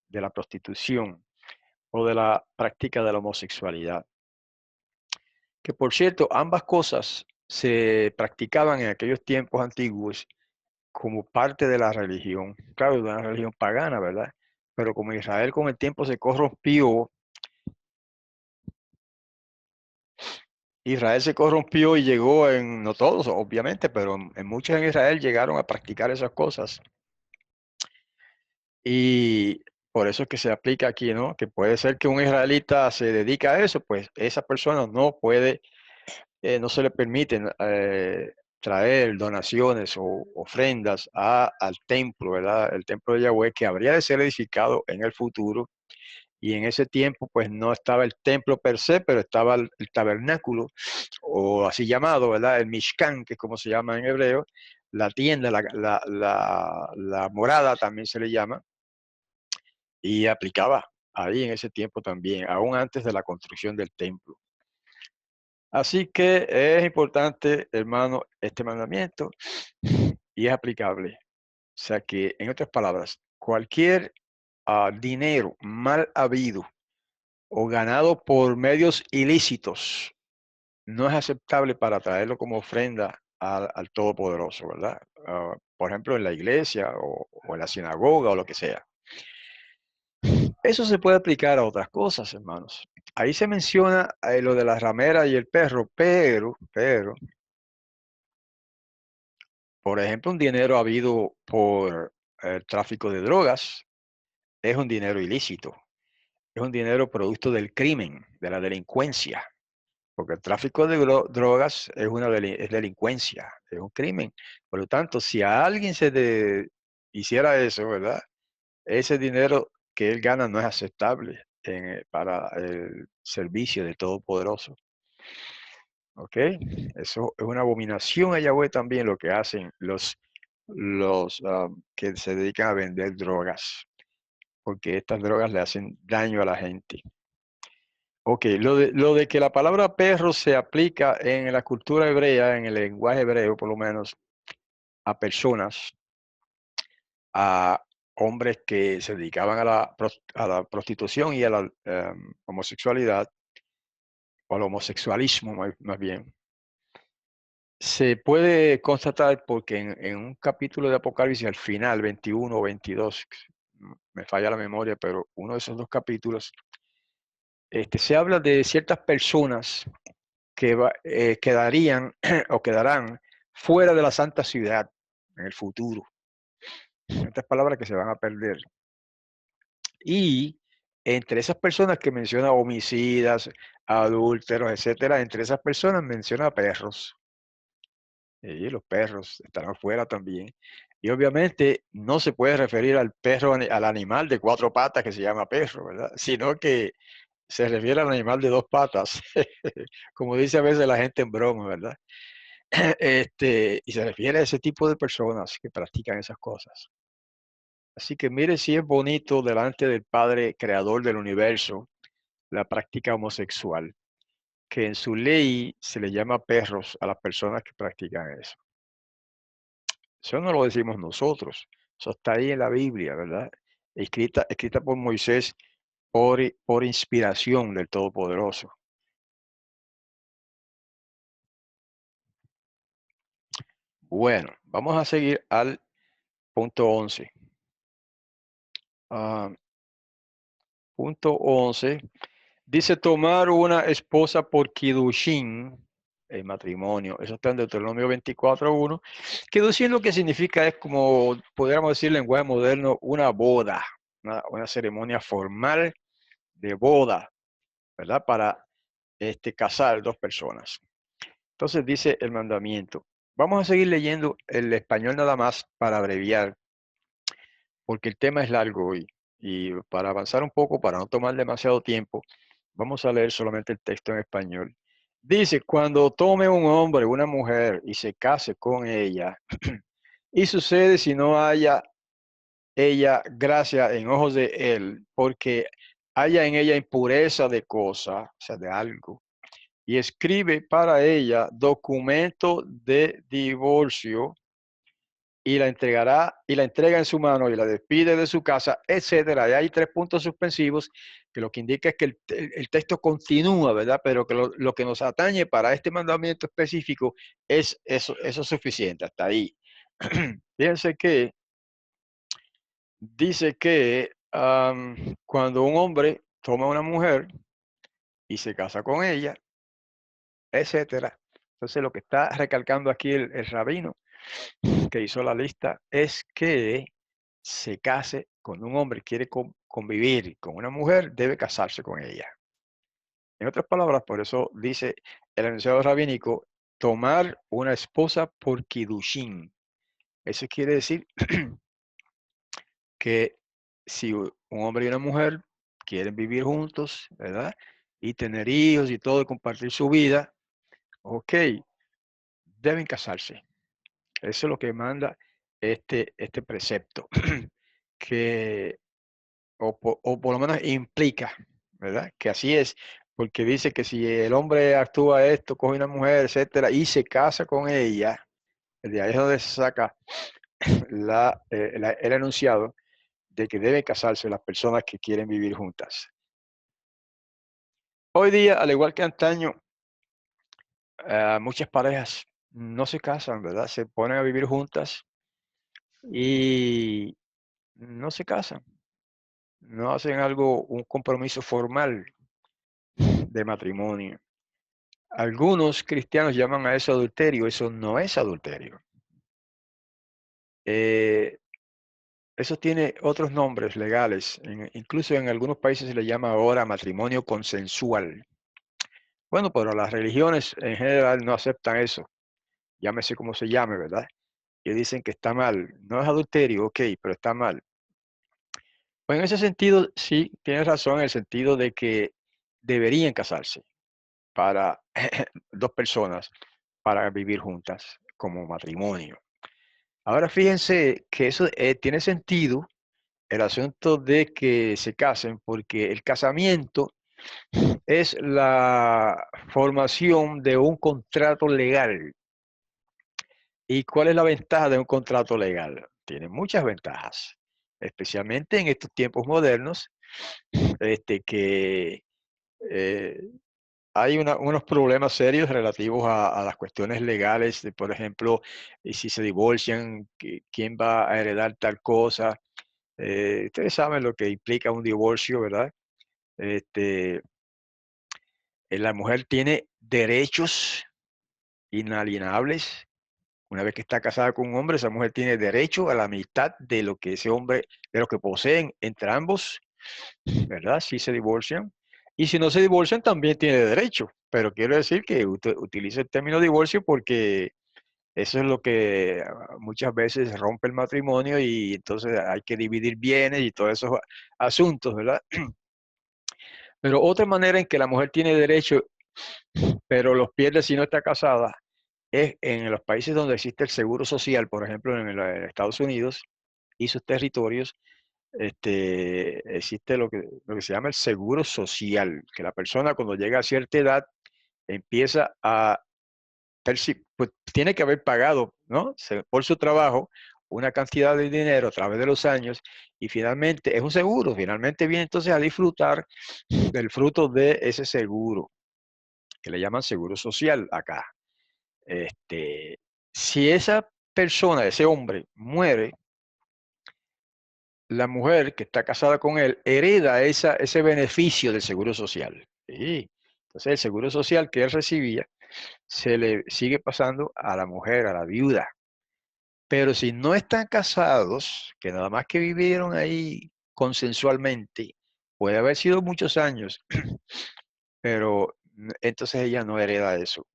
S1: De la prostitución o de la práctica de la homosexualidad. Que por cierto, ambas cosas se practicaban en aquellos tiempos antiguos como parte de la religión, claro, de una religión pagana, ¿verdad? Pero como Israel con el tiempo se corrompió, Israel se corrompió y llegó no todos, obviamente, pero en muchos en Israel llegaron a practicar esas cosas. Y por eso es que se aplica aquí, ¿no? Que puede ser que un israelita se dedica a eso, pues esa persona no puede, no se le permiten traer donaciones o ofrendas al templo, ¿verdad? El templo de Yahweh, que habría de ser edificado en el futuro. Y en ese tiempo, pues no estaba el templo per se, pero estaba el tabernáculo, o así llamado, ¿verdad? El Mishkan, que es como se llama en hebreo, la tienda, la morada también se le llama, y aplicaba ahí en ese tiempo también, aún antes de la construcción del templo. Así que es importante, hermano, este mandamiento y es aplicable. O sea que, en otras palabras, cualquier dinero mal habido o ganado por medios ilícitos no es aceptable para traerlo como ofrenda al Todopoderoso, ¿verdad? Por ejemplo, en la iglesia o en la sinagoga o lo que sea. Eso se puede aplicar a otras cosas, hermanos. Ahí se menciona lo de la ramera y el perro, pero, por ejemplo, un dinero habido por el tráfico de drogas es un dinero ilícito, es un dinero producto del crimen, de la delincuencia, porque el tráfico de drogas es delincuencia, es un crimen. Por lo tanto, si a alguien hiciera eso, ¿verdad? Ese dinero que él gana no es aceptable para el servicio del Todopoderoso. ¿Ok? Eso es una abominación a Yahweh también lo que hacen los que se dedican a vender drogas, porque estas drogas le hacen daño a la gente. Ok, lo de que la palabra perro se aplica en la cultura hebrea, en el lenguaje hebreo por lo menos, a personas, a hombres que se dedicaban a la prostitución y a la homosexualidad, o al homosexualismo más bien, se puede constatar porque en un capítulo de Apocalipsis, al final, 21 o 22, me falla la memoria, pero uno de esos dos capítulos, se habla de ciertas personas que quedarían o quedarán fuera de la santa ciudad en el futuro. Estas palabras que se van a perder. Y entre esas personas que menciona homicidas, adúlteros, etcétera, entre esas personas menciona perros. Y los perros estarán fuera también. Y obviamente no se puede referir al perro, al animal de cuatro patas que se llama perro, ¿verdad? Sino que se refiere al animal de dos patas, como dice a veces la gente en broma, ¿verdad? Y se refiere a ese tipo de personas que practican esas cosas. Así que mire si es bonito delante del Padre Creador del universo la práctica homosexual, que en su ley se le llama perros a las personas que practican eso. Eso no lo decimos nosotros, eso está ahí en la Biblia, ¿verdad? Escrita por Moisés por inspiración del Todopoderoso. Bueno, vamos a seguir al punto 11. Ah, punto 11. Dice tomar una esposa por Kiddushin, el matrimonio. Eso está en Deuteronomio 24:1. Kiddushin lo que significa es como, podríamos decir en lenguaje moderno, una boda, una ceremonia formal de boda, ¿verdad? Para casar dos personas. Entonces dice el mandamiento. Vamos a seguir leyendo el español nada más para abreviar, porque el tema es largo hoy. Y para avanzar un poco, para no tomar demasiado tiempo, vamos a leer solamente el texto en español. Dice, cuando tome un hombre una mujer y se case con ella, y sucede si no haya ella gracia en ojos de él, porque haya en ella impureza de cosa, o sea, de algo, y escribe para ella documento de divorcio y la entregará y la entrega en su mano y la despide de su casa, etcétera. Y hay tres puntos suspensivos que lo que indica es que el texto continúa, ¿verdad? Pero que lo que nos atañe para este mandamiento específico es eso es suficiente, hasta ahí. Fíjense que dice que cuando un hombre toma a una mujer y se casa con ella, etcétera. Entonces lo que está recalcando aquí el rabino que hizo la lista es que se case con un hombre, quiere convivir con una mujer, debe casarse con ella. En otras palabras, por eso dice el enunciado rabínico, tomar una esposa por Kiddushin. Eso quiere decir que si un hombre y una mujer quieren vivir juntos, ¿verdad? Y tener hijos y todo, y compartir su vida, ok, deben casarse. Eso es lo que manda este precepto, que, o por lo menos implica, ¿verdad? Que así es, porque dice que si el hombre actúa esto, coge una mujer, etcétera, y se casa con ella, de ahí es donde se saca el enunciado de que deben casarse las personas que quieren vivir juntas. Hoy día, al igual que antaño, muchas parejas no se casan, ¿verdad? Se ponen a vivir juntas y no se casan, no hacen un compromiso formal de matrimonio. Algunos cristianos llaman a eso adulterio, eso no es adulterio. Eh, Eso tiene otros nombres legales, incluso en algunos países se le llama ahora matrimonio consensual. Bueno, pero las religiones en general no aceptan eso, llámese como se llame, ¿verdad? Y dicen que está mal. No es adulterio, ok, pero está mal. Pues en ese sentido, sí, tienes razón, en el sentido de que deberían casarse para dos personas para vivir juntas como matrimonio. Ahora fíjense que eso tiene sentido, el asunto de que se casen, porque el casamiento es la formación de un contrato legal. ¿Y cuál es la ventaja de un contrato legal? Tiene muchas ventajas, especialmente en estos tiempos modernos, que eh, hay unos problemas serios relativos a las cuestiones legales, de, por ejemplo, si se divorcian, quién va a heredar tal cosa. Ustedes saben lo que implica un divorcio, ¿verdad? Este, la mujer tiene derechos inalienables. Una vez que está casada con un hombre, esa mujer tiene derecho a la mitad de lo que ese hombre, de lo que poseen entre ambos, ¿verdad? Si se divorcian. Y si no se divorcian, también tiene derecho. Pero quiero decir que utilizo el término divorcio porque eso es lo que muchas veces rompe el matrimonio y entonces hay que dividir bienes y todos esos asuntos, ¿verdad? Pero otra manera en que la mujer tiene derecho, pero los pierde si no está casada, es en los países donde existe el seguro social, por ejemplo, en Estados Unidos y sus territorios, existe lo que se llama el seguro social, que la persona cuando llega a cierta edad empieza a pues tiene que haber pagado, ¿no? Por su trabajo una cantidad de dinero a través de los años y finalmente es un seguro, finalmente viene entonces a disfrutar del fruto de ese seguro, que le llaman seguro social acá. Este, si esa persona, ese hombre, muere, la mujer que está casada con él hereda ese beneficio del seguro social. Sí. Entonces el seguro social que él recibía se le sigue pasando a la mujer, a la viuda. Pero si no están casados, que nada más que vivieron ahí consensualmente, puede haber sido muchos años, pero entonces ella no hereda eso.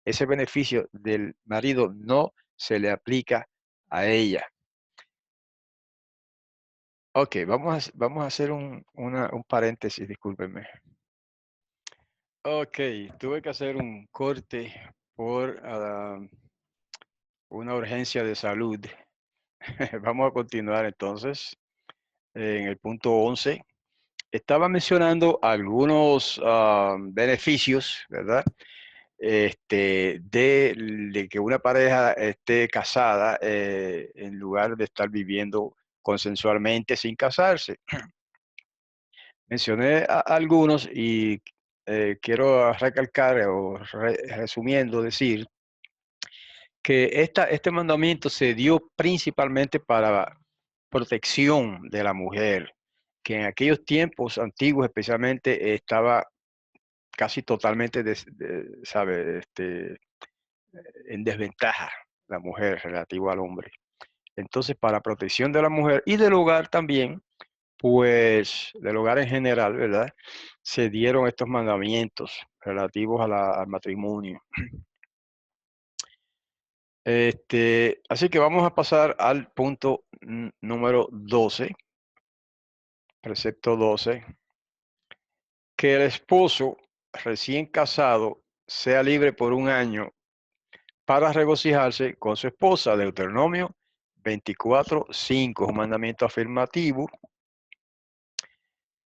S1: Ese beneficio del marido no se le aplica a ella. Ok, vamos a hacer un paréntesis, discúlpenme. Ok, tuve que hacer un corte por una urgencia de salud. Vamos a continuar entonces en el punto 11. Estaba mencionando algunos beneficios, ¿verdad? De que una pareja esté casada en lugar de estar viviendo consensualmente sin casarse. Mencioné algunos y quiero recalcar o resumiendo decir que este mandamiento se dio principalmente para protección de la mujer, que en aquellos tiempos antiguos especialmente estaba casi totalmente, ¿sabe? En desventaja la mujer relativo al hombre. Entonces, para protección de la mujer y del hogar también, pues del hogar en general, ¿verdad? Se dieron estos mandamientos relativos al matrimonio. Así que vamos a pasar al punto número 12, precepto 12, que el esposo recién casado sea libre por un año para regocijarse con su esposa. Deuteronomio 24:5 es un mandamiento afirmativo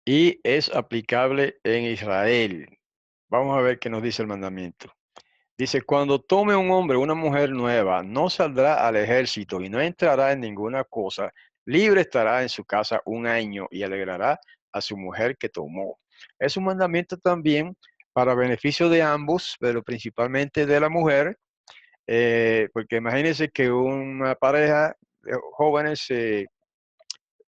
S1: y es aplicable en Israel. Vamos a ver qué nos dice el mandamiento. Dice, cuando tome un hombre o una mujer nueva, no saldrá al ejército y no entrará en ninguna cosa, libre estará en su casa un año y alegrará a su mujer que tomó. Es un mandamiento también para beneficio de ambos, pero principalmente de la mujer, porque imagínense que una pareja de jóvenes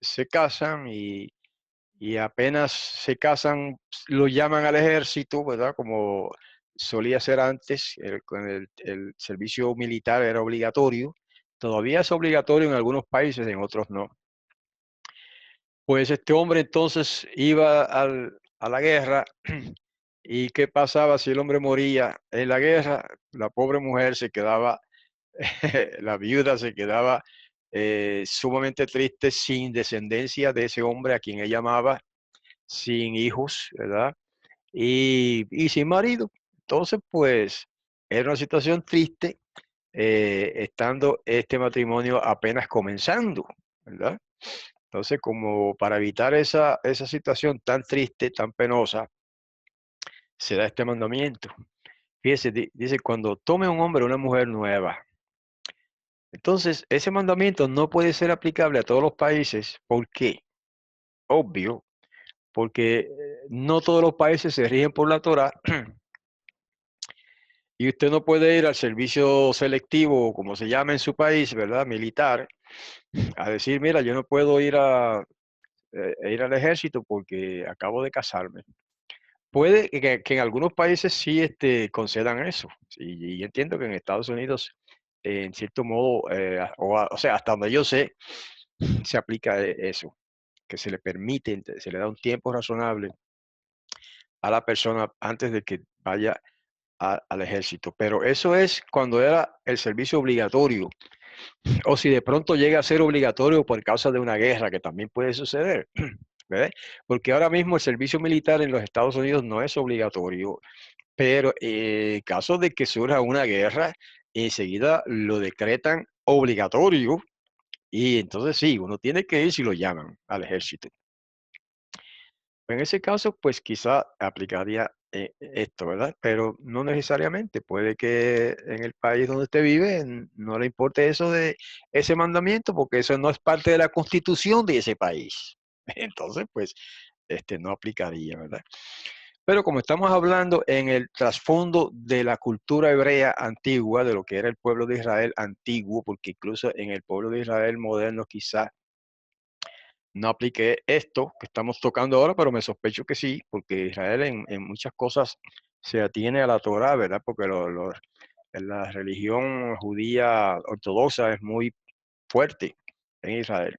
S1: se casan y apenas se casan, lo llaman al ejército, ¿verdad? Como solía ser antes, con el servicio militar era obligatorio. Todavía es obligatorio en algunos países, en otros no. Pues este hombre entonces iba a la guerra. ¿Y qué pasaba si el hombre moría en la guerra? La pobre mujer se quedaba, la viuda se quedaba sumamente triste, sin descendencia de ese hombre a quien ella amaba, sin hijos, ¿verdad? Y sin marido. Entonces, pues, era una situación triste, estando este matrimonio apenas comenzando, ¿verdad? Entonces, como para evitar esa situación tan triste, tan penosa, se da este mandamiento. Fíjese, dice, cuando tome un hombre o una mujer nueva. Entonces, ese mandamiento no puede ser aplicable a todos los países. ¿Por qué? Obvio, porque no todos los países se rigen por la Torá y usted no puede ir al servicio selectivo, como se llama en su país, ¿verdad? Militar, a decir, mira, yo no puedo ir al ejército porque acabo de casarme. Puede que en algunos países sí concedan eso. Y entiendo que en Estados Unidos, en cierto modo, o sea, hasta donde yo sé, se aplica eso, que se le permite, se le da un tiempo razonable a la persona antes de que vaya al ejército. Pero eso es cuando era el servicio obligatorio, o si de pronto llega a ser obligatorio por causa de una guerra, que también puede suceder. ¿Verdad? Porque ahora mismo el servicio militar en los Estados Unidos no es obligatorio, pero en caso de que surja una guerra, enseguida lo decretan obligatorio y entonces sí, uno tiene que ir si lo llaman al ejército. En ese caso, pues quizá aplicaría esto, ¿verdad? Pero no necesariamente. Puede que en el país donde usted vive no le importe eso de ese mandamiento, porque eso no es parte de la constitución de ese país. Entonces, pues, no aplicaría, ¿verdad? Pero como estamos hablando en el trasfondo de la cultura hebrea antigua, de lo que era el pueblo de Israel antiguo, porque incluso en el pueblo de Israel moderno quizá no apliqué esto que estamos tocando ahora, pero me sospecho que sí, porque Israel en muchas cosas se atiene a la Torá, ¿verdad? Porque la religión judía ortodoxa es muy fuerte en Israel.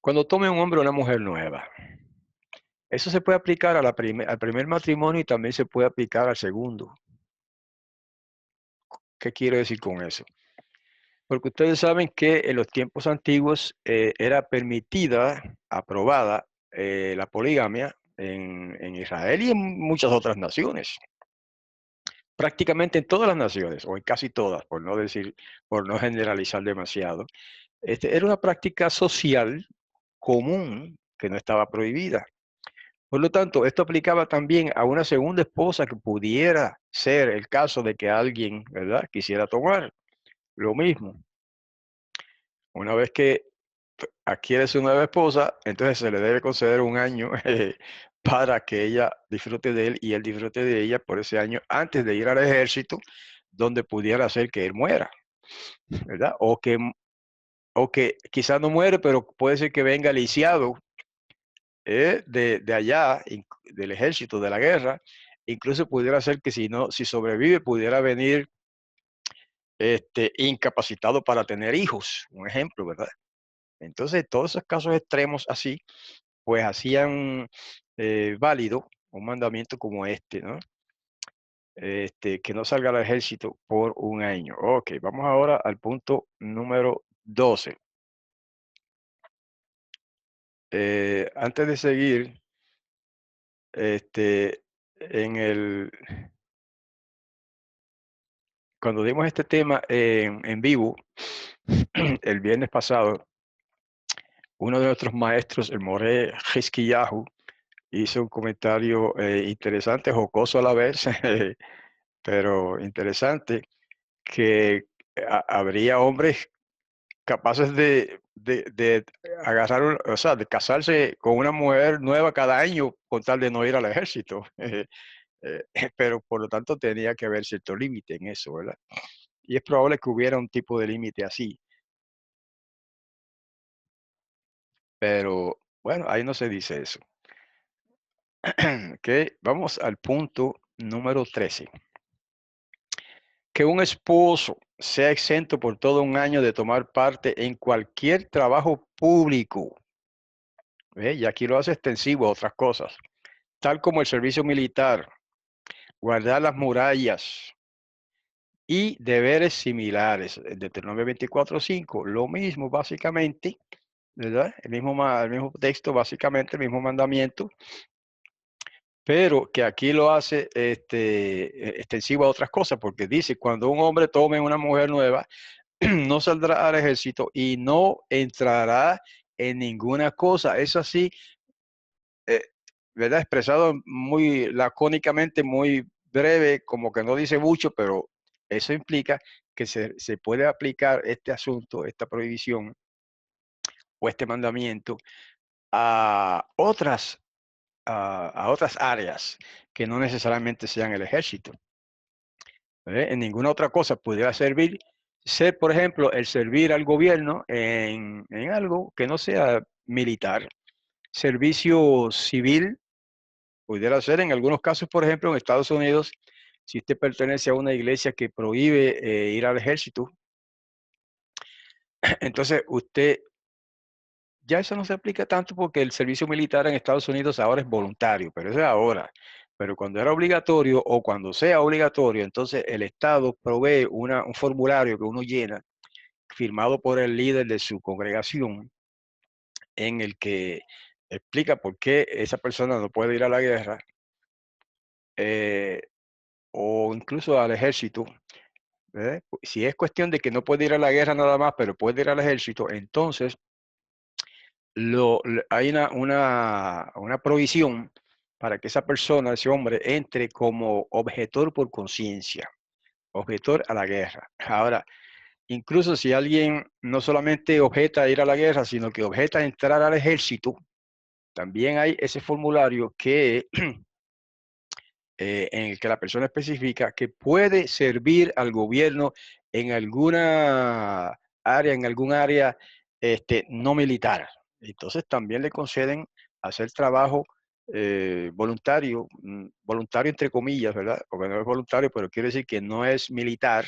S1: Cuando tome un hombre o una mujer nueva, eso se puede aplicar a al primer matrimonio y también se puede aplicar al segundo. ¿Qué quiero decir con eso? Porque ustedes saben que en los tiempos antiguos era permitida, aprobada, la poligamia en Israel y en muchas otras naciones. Prácticamente en todas las naciones, o en casi todas, por no decir, por no generalizar demasiado. Era una práctica social común que no estaba prohibida. Por lo tanto, esto aplicaba también a una segunda esposa que pudiera ser el caso de que alguien, ¿verdad?, quisiera tomar lo mismo. Una vez que adquiere su nueva esposa, entonces se le debe conceder un año para que ella disfrute de él y él disfrute de ella por ese año antes de ir al ejército, donde pudiera ser que él muera, ¿verdad? O que quizás no muere, pero puede ser que venga lisiado de allá, del ejército, de la guerra. Incluso pudiera ser que si sobrevive, pudiera venir incapacitado para tener hijos, un ejemplo, ¿verdad? Entonces, todos esos casos extremos así, pues hacían válido un mandamiento como ¿no? Que no salga al ejército por un año. Ok, vamos ahora al punto número 12. Antes de seguir, este, en el, cuando dimos este tema en vivo, el viernes pasado, uno de nuestros maestros, el Moré Hiskiyahu, hizo un comentario interesante, jocoso a la vez, pero interesante, que habría hombres capaces de agarrar, o sea, de casarse con una mujer nueva cada año con tal de no ir al ejército. Pero por lo tanto tenía que haber cierto límite en eso, ¿verdad? Y es probable que hubiera un tipo de límite así, pero bueno, ahí no se dice eso. Ok, vamos al punto número 13. Que un esposo sea exento por todo un año de tomar parte en cualquier trabajo público. ¿Ve? Y aquí lo hace extensivo a otras cosas, tal como el servicio militar, guardar las murallas y deberes similares. El Deuteronomio 24:5, lo mismo básicamente, ¿verdad? El mismo texto, básicamente el mismo mandamiento, pero que aquí lo hace extensivo a otras cosas, porque dice, cuando un hombre tome una mujer nueva, no saldrá al ejército y no entrará en ninguna cosa. Es así, eh, ¿verdad? Expresado muy lacónicamente, muy breve, como que no dice mucho, pero eso implica que se puede aplicar este asunto, esta prohibición o este mandamiento a a otras áreas que no necesariamente sean el ejército. En ninguna otra cosa pudiera ser, por ejemplo, el servir al gobierno en algo que no sea militar. Servicio civil pudiera ser en algunos casos, por ejemplo, en Estados Unidos, si usted pertenece a una iglesia que prohíbe ir al ejército, entonces usted, ya eso no se aplica tanto porque el servicio militar en Estados Unidos ahora es voluntario, pero eso es ahora. Pero cuando era obligatorio o cuando sea obligatorio, entonces el Estado provee un formulario que uno llena, firmado por el líder de su congregación, en el que explica por qué esa persona no puede ir a la guerra eh, o incluso al ejército. Si es cuestión de que no puede ir a la guerra nada más, pero puede ir al ejército, entonces hay una provisión para que esa persona, ese hombre, entre como objetor por conciencia, objetor a la guerra. Ahora, incluso si alguien no solamente objeta ir a la guerra, sino que objeta entrar al ejército, también hay ese formulario que en el que la persona especifica que puede servir al gobierno en alguna área, no militar. Entonces también le conceden hacer trabajo voluntario, voluntario entre comillas, ¿verdad? Porque no es voluntario, pero quiere decir que no es militar,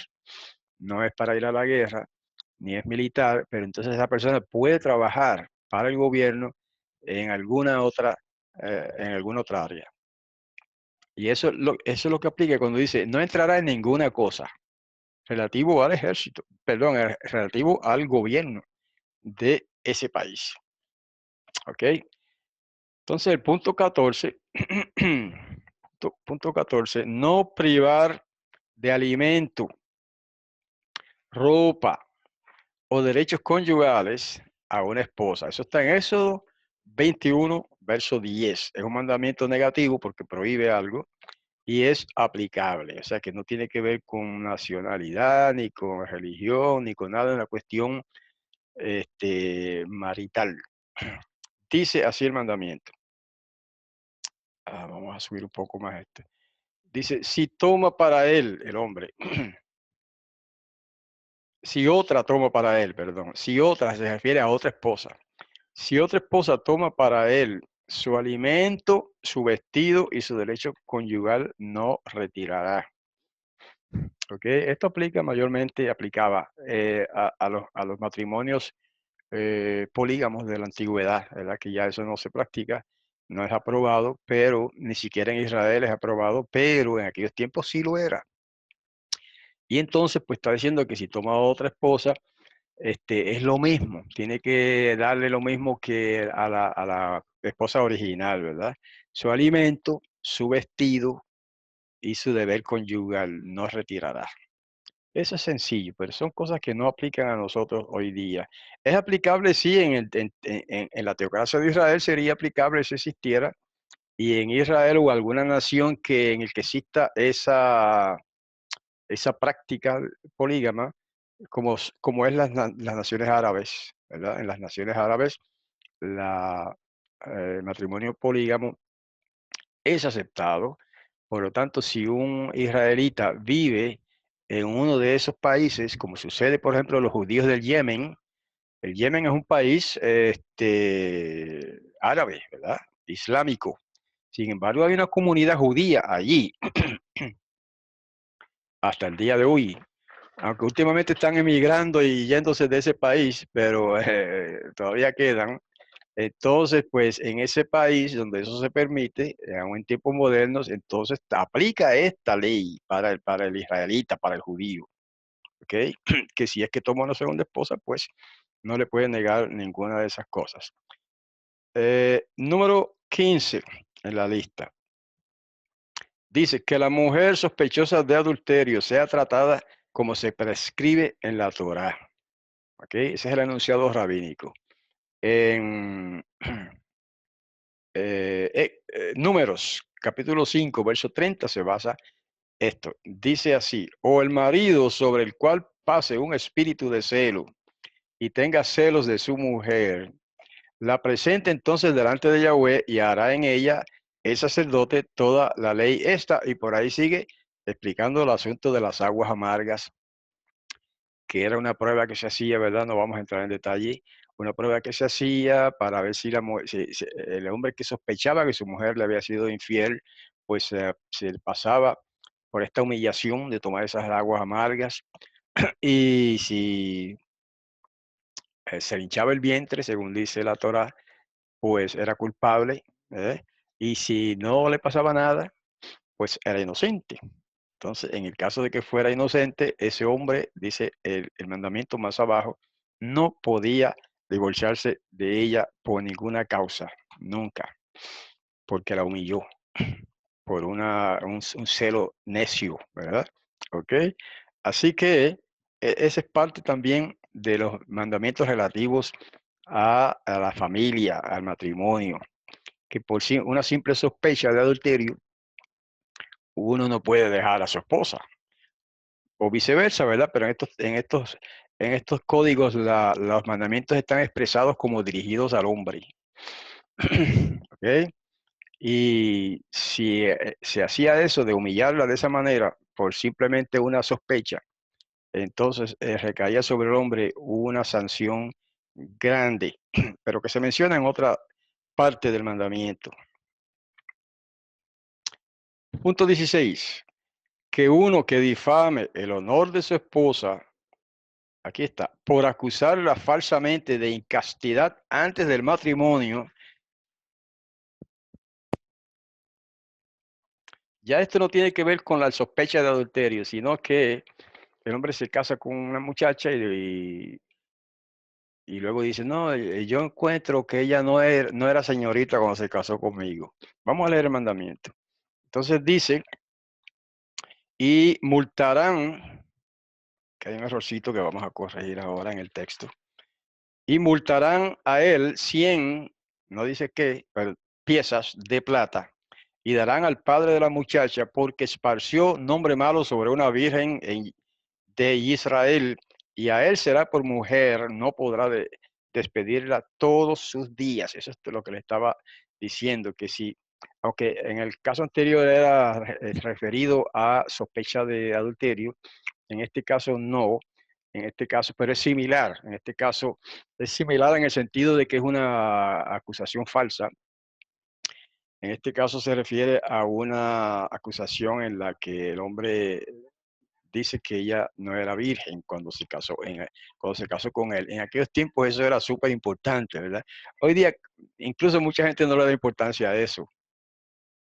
S1: no es para ir a la guerra, ni es militar, pero entonces esa persona puede trabajar para el gobierno en alguna otra área. Y eso es lo que aplica cuando dice, no entrará en ninguna cosa relativo al ejército, perdón, relativo al gobierno de ese país. ¿Ok? Entonces el punto 14, punto 14, no privar de alimento, ropa o derechos conyugales a una esposa. Eso está en Éxodo 21, verso 10. Es un mandamiento negativo porque prohíbe algo y es aplicable, o sea que no tiene que ver con nacionalidad, ni con religión, ni con nada en la cuestión marital. Dice así el mandamiento. Vamos a subir un poco más este. Dice, si toma para él, el hombre, si otra toma para él, perdón, si otra se refiere a otra esposa, si otra esposa toma para él su alimento, su vestido y su derecho conyugal, no retirará. Okay. Esto aplicaba a los matrimonios polígamos de la antigüedad, ¿verdad? Que ya eso no se practica, no es aprobado, pero ni siquiera en Israel es aprobado, pero en aquellos tiempos sí lo era. Y entonces, pues está diciendo que si toma otra esposa, es lo mismo, tiene que darle lo mismo que a la esposa original, ¿verdad? Su alimento, su vestido y su deber conyugal no retirará. Eso es sencillo, pero son cosas que no aplican a nosotros hoy día. Es aplicable, sí, en la teocracia de Israel sería aplicable si existiera, y en Israel o alguna nación en el que exista esa práctica polígama, como es las naciones árabes, ¿verdad? En las naciones árabes, el matrimonio polígamo es aceptado. Por lo tanto, si un israelita vive en uno de esos países, como sucede, por ejemplo, los judíos del Yemen, el Yemen es un país árabe, ¿verdad? Islámico. Sin embargo, hay una comunidad judía allí hasta el día de hoy, aunque últimamente están emigrando y yéndose de ese país, pero todavía quedan. Entonces, pues en ese país donde eso se permite, aún en tiempos modernos, entonces aplica esta ley para el israelita, para el judío, ¿ok? Que si es que toma una segunda esposa, pues no le puede negar ninguna de esas cosas. Número 15 en la lista. Dice que la mujer sospechosa de adulterio sea tratada como se prescribe en la Torá. ¿Ok? Ese es el enunciado rabínico. En Números, capítulo 5, verso 30, se basa esto. Dice así, o el marido sobre el cual pase un espíritu de celo y tenga celos de su mujer, la presente entonces delante de Yahweh y hará en ella el sacerdote toda la ley esta, y por ahí sigue explicando el asunto de las aguas amargas, que era una prueba que se hacía, ¿verdad? No vamos a entrar en detalle. Una prueba que se hacía para ver si, el hombre que sospechaba que su mujer le había sido infiel, pues se pasaba por esta humillación de tomar esas aguas amargas. Y si se le hinchaba el vientre, según dice la Torá, pues era culpable, ¿eh? Y si no le pasaba nada, pues era inocente. Entonces, en el caso de que fuera inocente, ese hombre, dice el mandamiento más abajo, no podía divorciarse de ella por ninguna causa, nunca, porque la humilló por un celo necio, ¿verdad? ¿Ok? Así que esa es parte también de los mandamientos relativos a la familia, al matrimonio, que por una simple sospecha de adulterio, uno no puede dejar a su esposa, o viceversa, ¿verdad? Pero en estos códigos los mandamientos están expresados como dirigidos al hombre. ¿Ok? Y si se hacía eso de humillarla de esa manera por simplemente una sospecha, entonces recaía sobre el hombre una sanción grande, pero que se menciona en otra parte del mandamiento. Punto 16. Que uno que difame el honor de su esposa, aquí está, por acusarla falsamente de incastidad antes del matrimonio, ya esto no tiene que ver con la sospecha de adulterio, sino que el hombre se casa con una muchacha y luego dice, no, yo encuentro que ella no era señorita cuando se casó conmigo. Vamos a leer el mandamiento. Entonces dice, y multarán, que hay un errorcito que vamos a corregir ahora en el texto, y multarán a él 100, no dice qué, pero piezas de plata, y darán al padre de la muchacha porque esparció nombre malo sobre una virgen de Israel, y a él será por mujer, no podrá despedirla todos sus días. Eso es lo que le estaba diciendo, que si, aunque en el caso anterior era referido a sospecha de adulterio, en este caso no, en este caso, pero es similar, en este caso es similar en el sentido de que es una acusación falsa. En este caso se refiere a una acusación en la que el hombre dice que ella no era virgen cuando se casó con él. En aquellos tiempos eso era súper importante, ¿verdad? Hoy día incluso mucha gente no le da importancia a eso.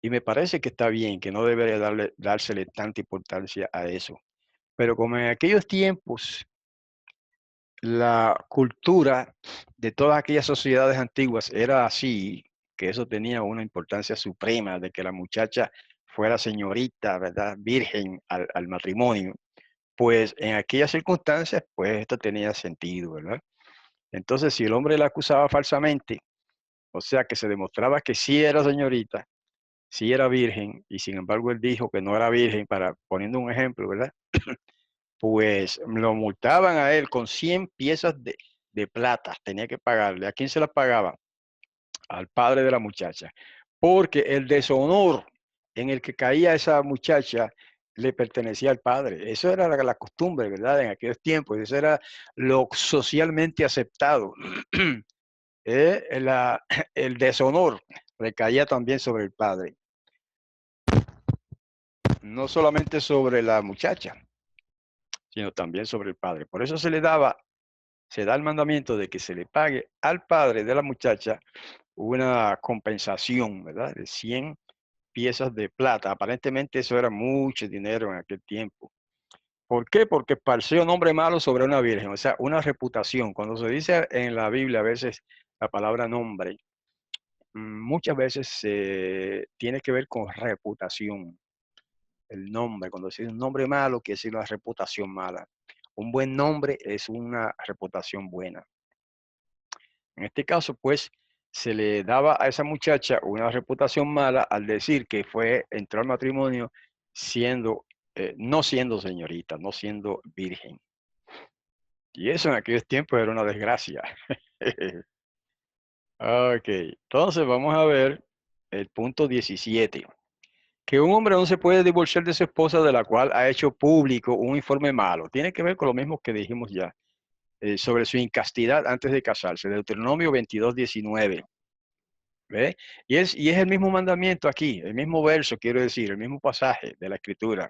S1: Y me parece que está bien, que no debería dársele tanta importancia a eso. Pero como en aquellos tiempos la cultura de todas aquellas sociedades antiguas era así, que eso tenía una importancia suprema, de que la muchacha fuera señorita, ¿verdad? Virgen al matrimonio, pues en aquellas circunstancias, pues esto tenía sentido, ¿verdad? Entonces, si el hombre la acusaba falsamente, o sea que se demostraba que sí era señorita, sí era virgen, y sin embargo él dijo que no era virgen, poniendo un ejemplo, ¿verdad? Pues lo multaban a él con 100 piezas de plata, tenía que pagarle. ¿A quién se las pagaba? Al padre de la muchacha, porque el deshonor en el que caía esa muchacha le pertenecía al padre. Eso era la costumbre, ¿verdad? En aquellos tiempos, eso era lo socialmente aceptado. La, el deshonor recaía también sobre el padre, no solamente sobre la muchacha, sino también sobre el padre. Por eso se da el mandamiento de que se le pague al padre de la muchacha una compensación, ¿verdad? De 100 piezas de plata. Aparentemente eso era mucho dinero en aquel tiempo. ¿Por qué? Porque esparció nombre malo sobre una virgen, o sea, una reputación. Cuando se dice en la Biblia a veces la palabra nombre, muchas veces tiene que ver con reputación. El nombre, cuando se dice un nombre malo, quiere decir una reputación mala. Un buen nombre es una reputación buena. En este caso, pues, se le daba a esa muchacha una reputación mala al decir que entró al matrimonio no siendo señorita, no siendo virgen. Y eso en aquellos tiempos era una desgracia. Ok, entonces vamos a ver el punto 17. Que un hombre no se puede divorciar de su esposa de la cual ha hecho público un informe malo. Tiene que ver con lo mismo que dijimos ya, sobre su incastidad antes de casarse. Deuteronomio 22:19. ¿Ve? Y es el mismo mandamiento aquí, el mismo verso, quiero decir, el mismo pasaje de la Escritura.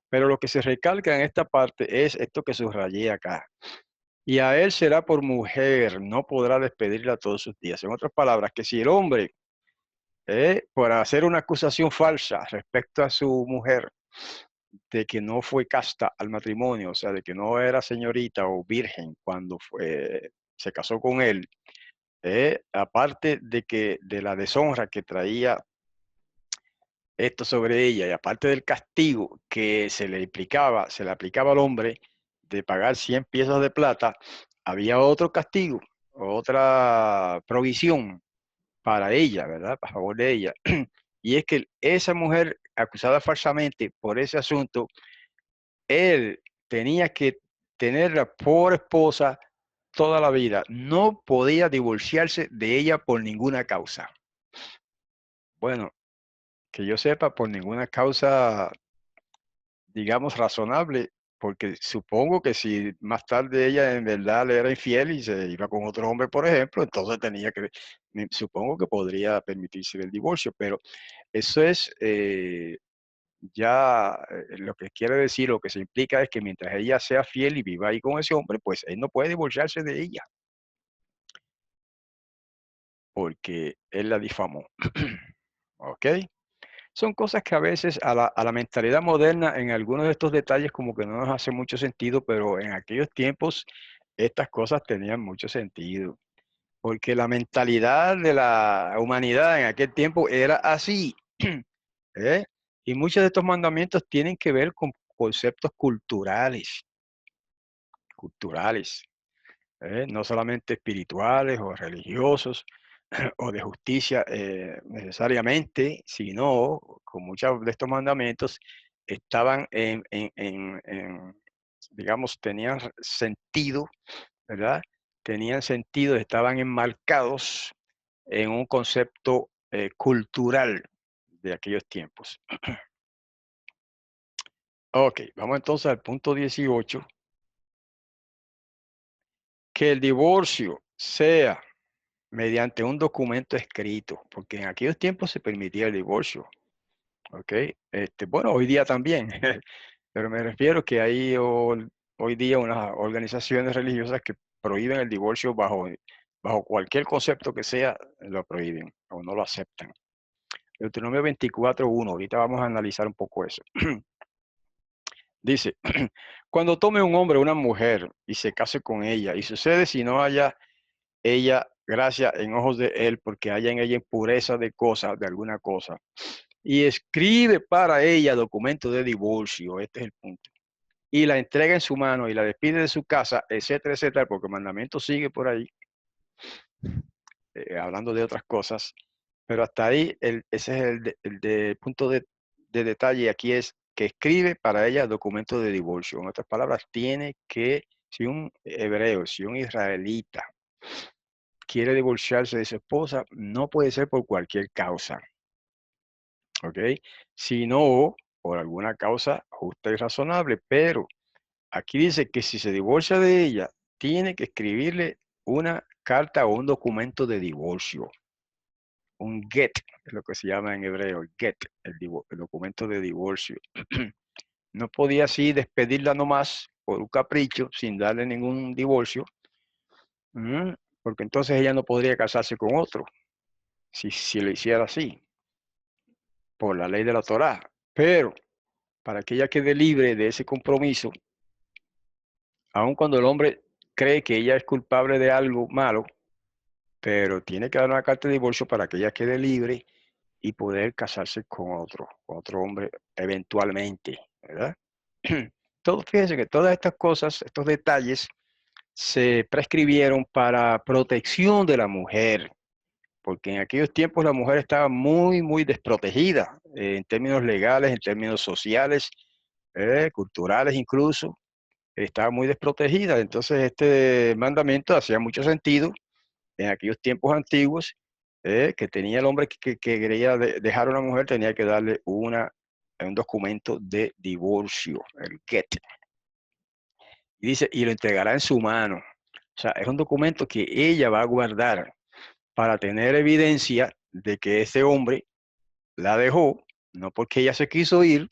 S1: Pero lo que se recalca en esta parte es esto que subrayé acá. Y a él será por mujer, no podrá despedirla todos sus días. En otras palabras, que si el hombre, por hacer una acusación falsa respecto a su mujer, de que no fue casta al matrimonio, o sea, de que no era señorita o virgen cuando se casó con él, aparte de la deshonra que traía esto sobre ella, y aparte del castigo que se le aplicaba al hombre de pagar 100 piezas de plata, había otro castigo, otra provisión para ella, ¿verdad? A favor de ella. Y es que esa mujer acusada falsamente por ese asunto, él tenía que tenerla por esposa toda la vida. No podía divorciarse de ella por ninguna causa. Bueno, que yo sepa, por ninguna causa, digamos, razonable, porque supongo que si más tarde ella en verdad le era infiel y se iba con otro hombre, por ejemplo, entonces supongo que podría permitirse el divorcio, pero eso es ya lo que quiere decir, lo que se implica es que mientras ella sea fiel y viva ahí con ese hombre, pues él no puede divorciarse de ella, porque él la difamó. ¿Ok? Son cosas que a veces a la mentalidad moderna en algunos de estos detalles como que no nos hace mucho sentido, pero en aquellos tiempos estas cosas tenían mucho sentido, porque la mentalidad de la humanidad en aquel tiempo era así. ¿eh? Y muchos de estos mandamientos tienen que ver con conceptos culturales, no solamente espirituales o religiosos o de justicia necesariamente, sino con muchos de estos mandamientos estaban digamos, tenían sentido, ¿verdad? Tenían sentido, estaban enmarcados en un concepto cultural de aquellos tiempos. Ok, vamos entonces al punto 18, que el divorcio sea mediante un documento escrito, porque en aquellos tiempos se permitía el divorcio, ¿ok? Bueno, hoy día también, pero me refiero que hay hoy día unas organizaciones religiosas que prohíben el divorcio bajo cualquier concepto que sea, lo prohíben o no lo aceptan. Deuteronomio 24:1, ahorita vamos a analizar un poco eso. Dice, cuando tome un hombre o una mujer y se case con ella, y sucede si no haya ella gracia en ojos de él, porque haya en ella impureza de cosa, de alguna cosa, y escribe para ella documento de divorcio, este es el punto, y la entrega en su mano y la despide de su casa, etcétera, etcétera, porque el mandamiento sigue por ahí, hablando de otras cosas, pero hasta ahí ese es el punto de detalle aquí es que escribe para ella documento de divorcio. En otras palabras, tiene que, si un hebreo, si un israelita quiere divorciarse de su esposa, no puede ser por cualquier causa, ¿ok? Sino por alguna causa justa y razonable, pero aquí dice que si se divorcia de ella, tiene que escribirle una carta o un documento de divorcio, un get, es lo que se llama en hebreo, get, el documento de divorcio. No podía así despedirla nomás por un capricho, sin darle ningún divorcio, porque entonces ella no podría casarse con otro, si lo hiciera así, por la ley de la Torá. Pero para que ella quede libre de ese compromiso, aun cuando el hombre cree que ella es culpable de algo malo, pero tiene que dar una carta de divorcio para que ella quede libre y poder casarse con otro hombre eventualmente, ¿verdad? Fíjense que todas estas cosas, estos detalles, se prescribieron para protección de la mujer, porque en aquellos tiempos la mujer estaba muy, muy desprotegida en términos legales, en términos sociales, culturales incluso, estaba muy desprotegida. Entonces este mandamiento hacía mucho sentido en aquellos tiempos antiguos, que tenía el hombre que quería dejar a una mujer, tenía que darle un documento de divorcio, el get. Y dice, y lo entregará en su mano. O sea, es un documento que ella va a guardar para tener evidencia de que ese hombre la dejó, no porque ella se quiso ir,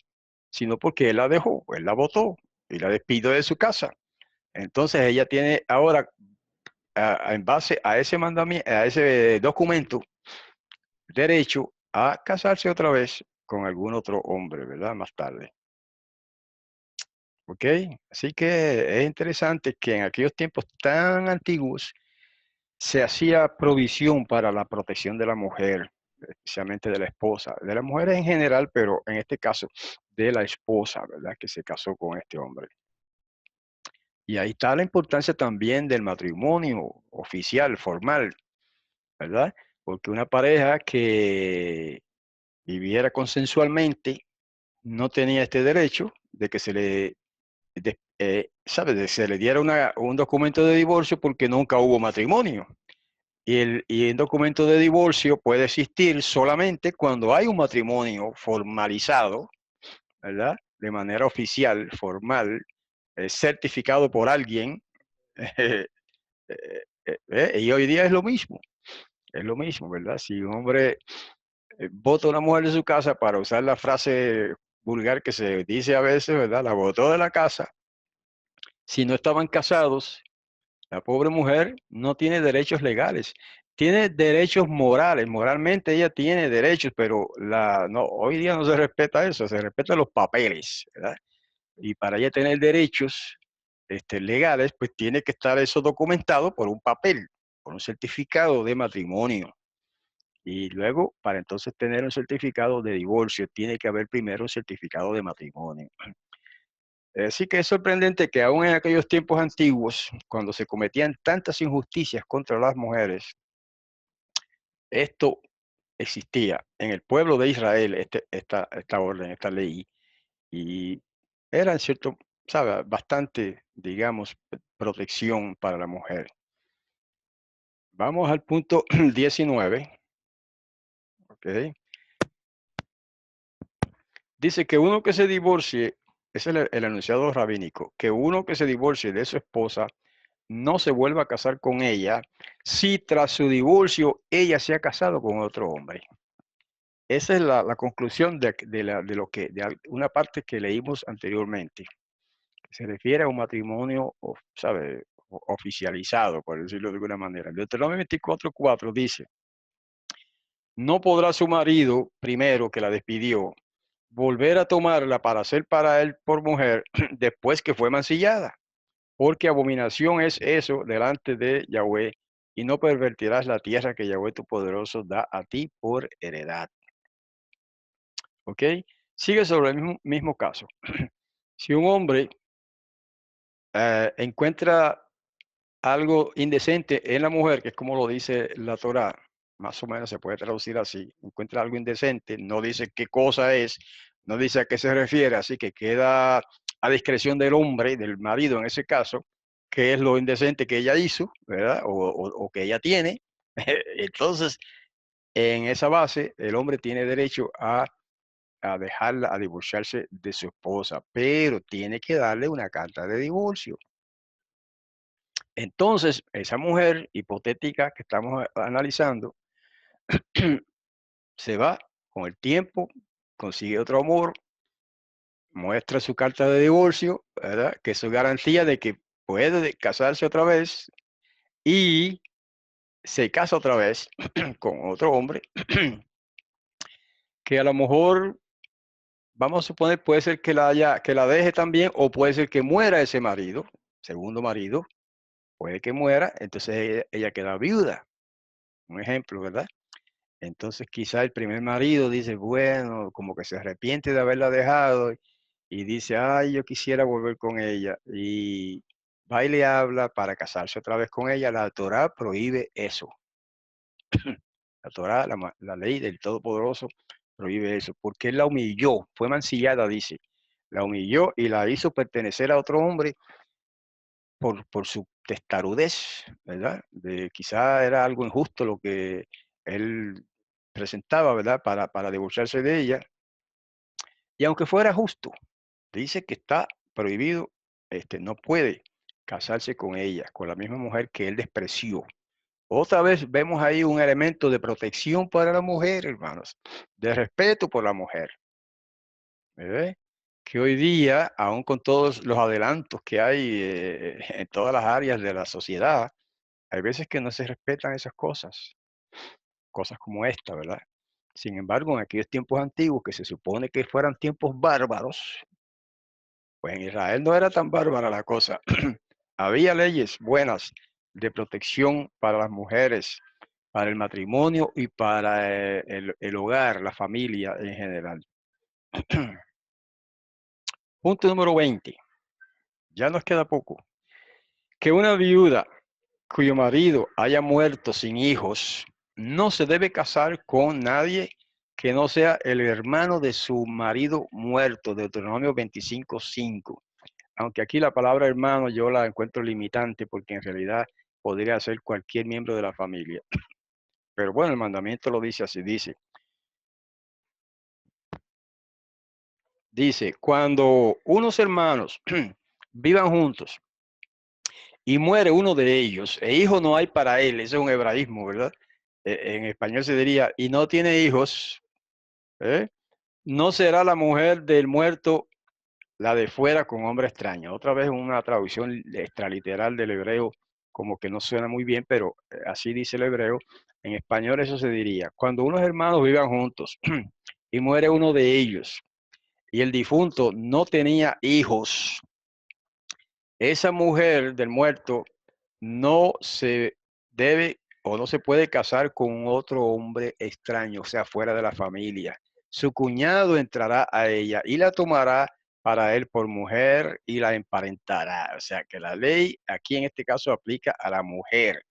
S1: sino porque él la dejó, él la botó y la despidió de su casa. Entonces ella tiene ahora, en base a ese mandamiento, a ese documento, derecho a casarse otra vez con algún otro hombre, ¿verdad? Más tarde. ¿Ok? Así que es interesante que en aquellos tiempos tan antiguos se hacía provisión para la protección de la mujer. especialmente de la esposa, de las mujeres en general, pero en este caso de la esposa, ¿verdad? Que se casó con este hombre. Y ahí está la importancia también del matrimonio oficial, formal, ¿verdad? Porque una pareja que viviera consensualmente no tenía este derecho de que se le, ¿sabe? Se le diera un documento de divorcio porque nunca hubo matrimonio. Y el documento de divorcio puede existir solamente cuando hay un matrimonio formalizado, ¿verdad? De manera oficial, formal, certificado por alguien. Y hoy día es lo mismo, ¿verdad? Si un hombre bota a una mujer de su casa, para usar la frase vulgar que se dice a veces, ¿verdad? La botó de la casa. Si no estaban casados, la pobre mujer no tiene derechos legales, tiene derechos morales. Moralmente ella tiene derechos, pero no, hoy día no se respeta eso, se respetan los papeles, ¿verdad? Y para ella tener derechos legales, pues tiene que estar eso documentado por un papel, por un certificado de matrimonio. Y luego, para entonces tener un certificado de divorcio, tiene que haber primero un certificado de matrimonio. Así que es sorprendente que aún en aquellos tiempos antiguos, cuando se cometían tantas injusticias contra las mujeres, esto existía en el pueblo de Israel, esta orden, esta ley, y era en cierto, sabe, bastante, digamos, protección para la mujer. Vamos al punto 19. ¿Ok? Dice que uno que se divorcie, es el enunciado rabínico, que uno que se divorcie de su esposa no se vuelva a casar con ella si tras su divorcio ella se ha casado con otro hombre. Esa es la conclusión de una parte que leímos anteriormente. Se refiere a un matrimonio, ¿sabe? Oficializado, por decirlo de alguna manera. En Deuteronomio 24:4 dice: no podrá su marido, primero que la despidió, volver a tomarla para ser para él por mujer después que fue mancillada, porque abominación es eso delante de Yahweh, y no pervertirás la tierra que Yahweh tu poderoso da a ti por heredad. ¿Ok? Sigue sobre el mismo caso. Si un hombre encuentra algo indecente en la mujer, que es como lo dice la Torá, más o menos se puede traducir así, encuentra algo indecente, no dice qué cosa es, no dice a qué se refiere, así que queda a discreción del hombre, del marido en ese caso, qué es lo indecente que ella hizo, ¿verdad? O que ella tiene. Entonces, en esa base, el hombre tiene derecho a dejarla, a divorciarse de su esposa, pero tiene que darle una carta de divorcio. Entonces, esa mujer hipotética que estamos analizando se va con el tiempo, consigue otro amor, muestra su carta de divorcio, ¿verdad? Que es garantía de que puede casarse otra vez y se casa otra vez con otro hombre que a lo mejor, vamos a suponer, puede ser que la deje también, o puede ser que muera ese marido, segundo marido, puede que muera, entonces ella queda viuda. Un ejemplo, ¿verdad? Entonces quizá el primer marido dice, bueno, como que se arrepiente de haberla dejado y dice, ay, yo quisiera volver con ella. Y va y le habla para casarse otra vez con ella. La Torá prohíbe eso. La Torá, la ley del Todopoderoso, prohíbe eso, porque él la humilló, fue mancillada, dice. La humilló y la hizo pertenecer a otro hombre por su testarudez, ¿verdad? Quizá era algo injusto lo que él presentaba, ¿verdad? Para divorciarse de ella. Y aunque fuera justo, dice que está prohibido, no puede casarse con ella, con la misma mujer que él despreció. Otra vez vemos ahí un elemento de protección para la mujer, hermanos, de respeto por la mujer. ¿Ve? Que hoy día, aún con todos los adelantos que hay en todas las áreas de la sociedad, hay veces que no se respetan esas cosas, cosas como esta, ¿verdad? Sin embargo, en aquellos tiempos antiguos, que se supone que fueran tiempos bárbaros, pues en Israel no era tan bárbara la cosa. Había leyes buenas de protección para las mujeres, para el matrimonio y para el hogar, la familia en general. Punto número 20. Ya nos queda poco. Que una viuda cuyo marido haya muerto sin hijos no se debe casar con nadie que no sea el hermano de su marido muerto, Deuteronomio 25:5. Aunque aquí la palabra hermano yo la encuentro limitante porque en realidad podría ser cualquier miembro de la familia. Pero bueno, el mandamiento lo dice así, dice, cuando unos hermanos vivan juntos y muere uno de ellos, e hijo no hay para él, ese es un hebraísmo, ¿verdad? En español se diría, y no tiene hijos, ¿eh? No será la mujer del muerto la de fuera con hombre extraño. Otra vez una traducción extraliteral del hebreo, como que no suena muy bien, pero así dice el hebreo. En español eso se diría, cuando unos hermanos vivan juntos y muere uno de ellos y el difunto no tenía hijos, esa mujer del muerto no se debe o no se puede casar con otro hombre extraño, o sea, fuera de la familia. Su cuñado entrará a ella y la tomará para él por mujer y la emparentará. O sea, que la ley aquí en este caso aplica a la mujer,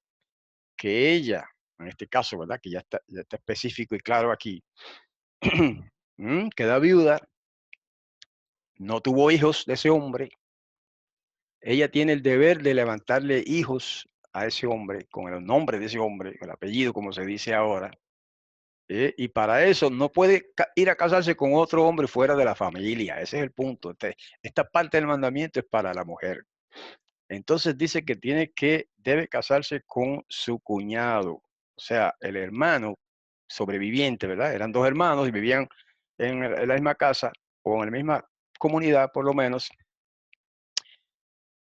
S1: que ella, en este caso, ¿verdad? Que ya está específico y claro aquí, queda viuda, no tuvo hijos de ese hombre. Ella tiene el deber de levantarle hijos a ese hombre, con el nombre de ese hombre, el apellido, como se dice ahora. Y para eso no puede ir a casarse con otro hombre fuera de la familia. Ese es el punto. Esta parte del mandamiento es para la mujer. Entonces dice que debe casarse con su cuñado, o sea, el hermano sobreviviente, ¿verdad? Eran dos hermanos y vivían en la misma casa o en la misma comunidad, por lo menos.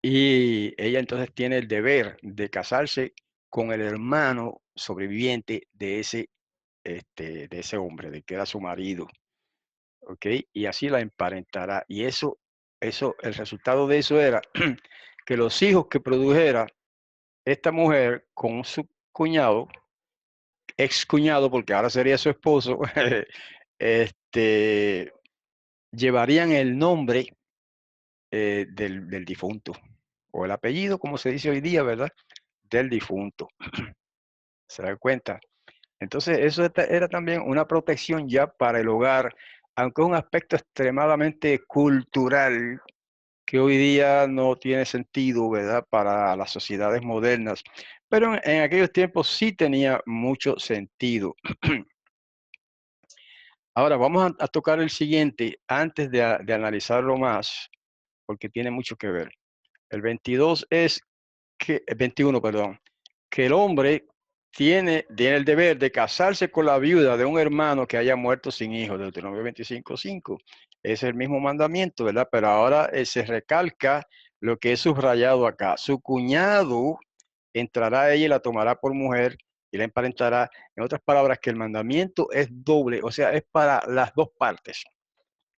S1: Y ella entonces tiene el deber de casarse con el hermano sobreviviente de ese hombre, de que era su marido, ¿ok? Y así la emparentará. Y el resultado de eso era que los hijos que produjera esta mujer con su cuñado, ex cuñado, porque ahora sería su esposo, este, llevarían el nombre del difunto, o el apellido, como se dice hoy día, ¿verdad? Del difunto. ¿Se da cuenta? Entonces, eso era también una protección ya para el hogar, aunque es un aspecto extremadamente cultural que hoy día no tiene sentido, ¿verdad? Para las sociedades modernas. Pero en aquellos tiempos sí tenía mucho sentido. Ahora vamos a tocar el siguiente antes de analizarlo más, porque tiene mucho que ver. El 22 es el 21, perdón, que el hombre tiene el deber de casarse con la viuda de un hermano que haya muerto sin hijos, Deuteronomio 25:5. Es el mismo mandamiento, ¿verdad? Pero ahora se recalca lo que es subrayado acá. Su cuñado entrará a ella y la tomará por mujer y la emparentará. En otras palabras, que el mandamiento es doble, o sea, es para las dos partes.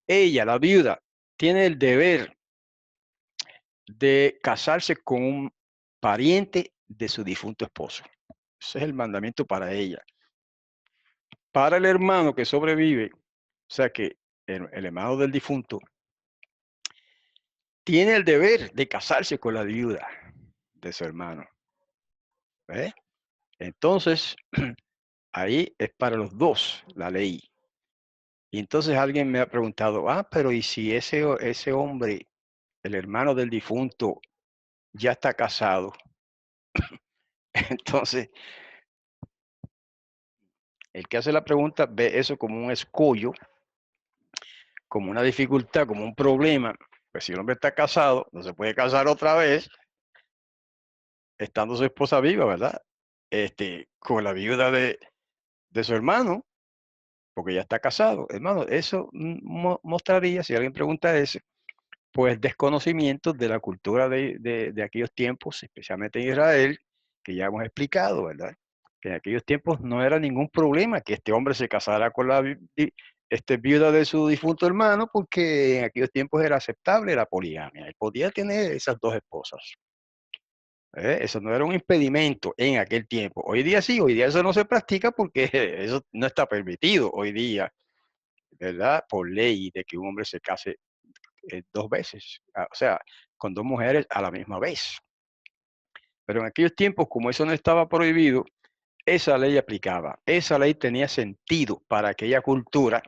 S1: Ella, la viuda, tiene el deber de casarse con un pariente de su difunto esposo. Ese es el mandamiento para ella. Para el hermano que sobrevive, o sea que el hermano del difunto tiene el deber de casarse con la viuda de su hermano. ¿Ves? Entonces, ahí es para los dos la ley. Y entonces alguien me ha preguntado, pero ¿y si ese hombre, el hermano del difunto, ya está casado? Entonces, el que hace la pregunta ve eso como un escollo, como una dificultad, como un problema. Pues si el hombre está casado, no se puede casar otra vez, estando su esposa viva, ¿verdad? Con la viuda de su hermano, porque ya está casado. Hermano, eso mostraría, si alguien pregunta eso, pues desconocimiento de la cultura de aquellos tiempos, especialmente en Israel, que ya hemos explicado, ¿verdad? Que en aquellos tiempos no era ningún problema que este hombre se casara con la viuda de su difunto hermano, porque en aquellos tiempos era aceptable la poligamia. Y podía tener esas dos esposas. Eso no era un impedimento en aquel tiempo. Hoy día sí, hoy día eso no se practica porque eso no está permitido hoy día, ¿verdad? Por ley de que un hombre se case dos veces, o sea, con dos mujeres a la misma vez. Pero en aquellos tiempos, como eso no estaba prohibido, esa ley aplicaba. Esa ley tenía sentido para aquella cultura,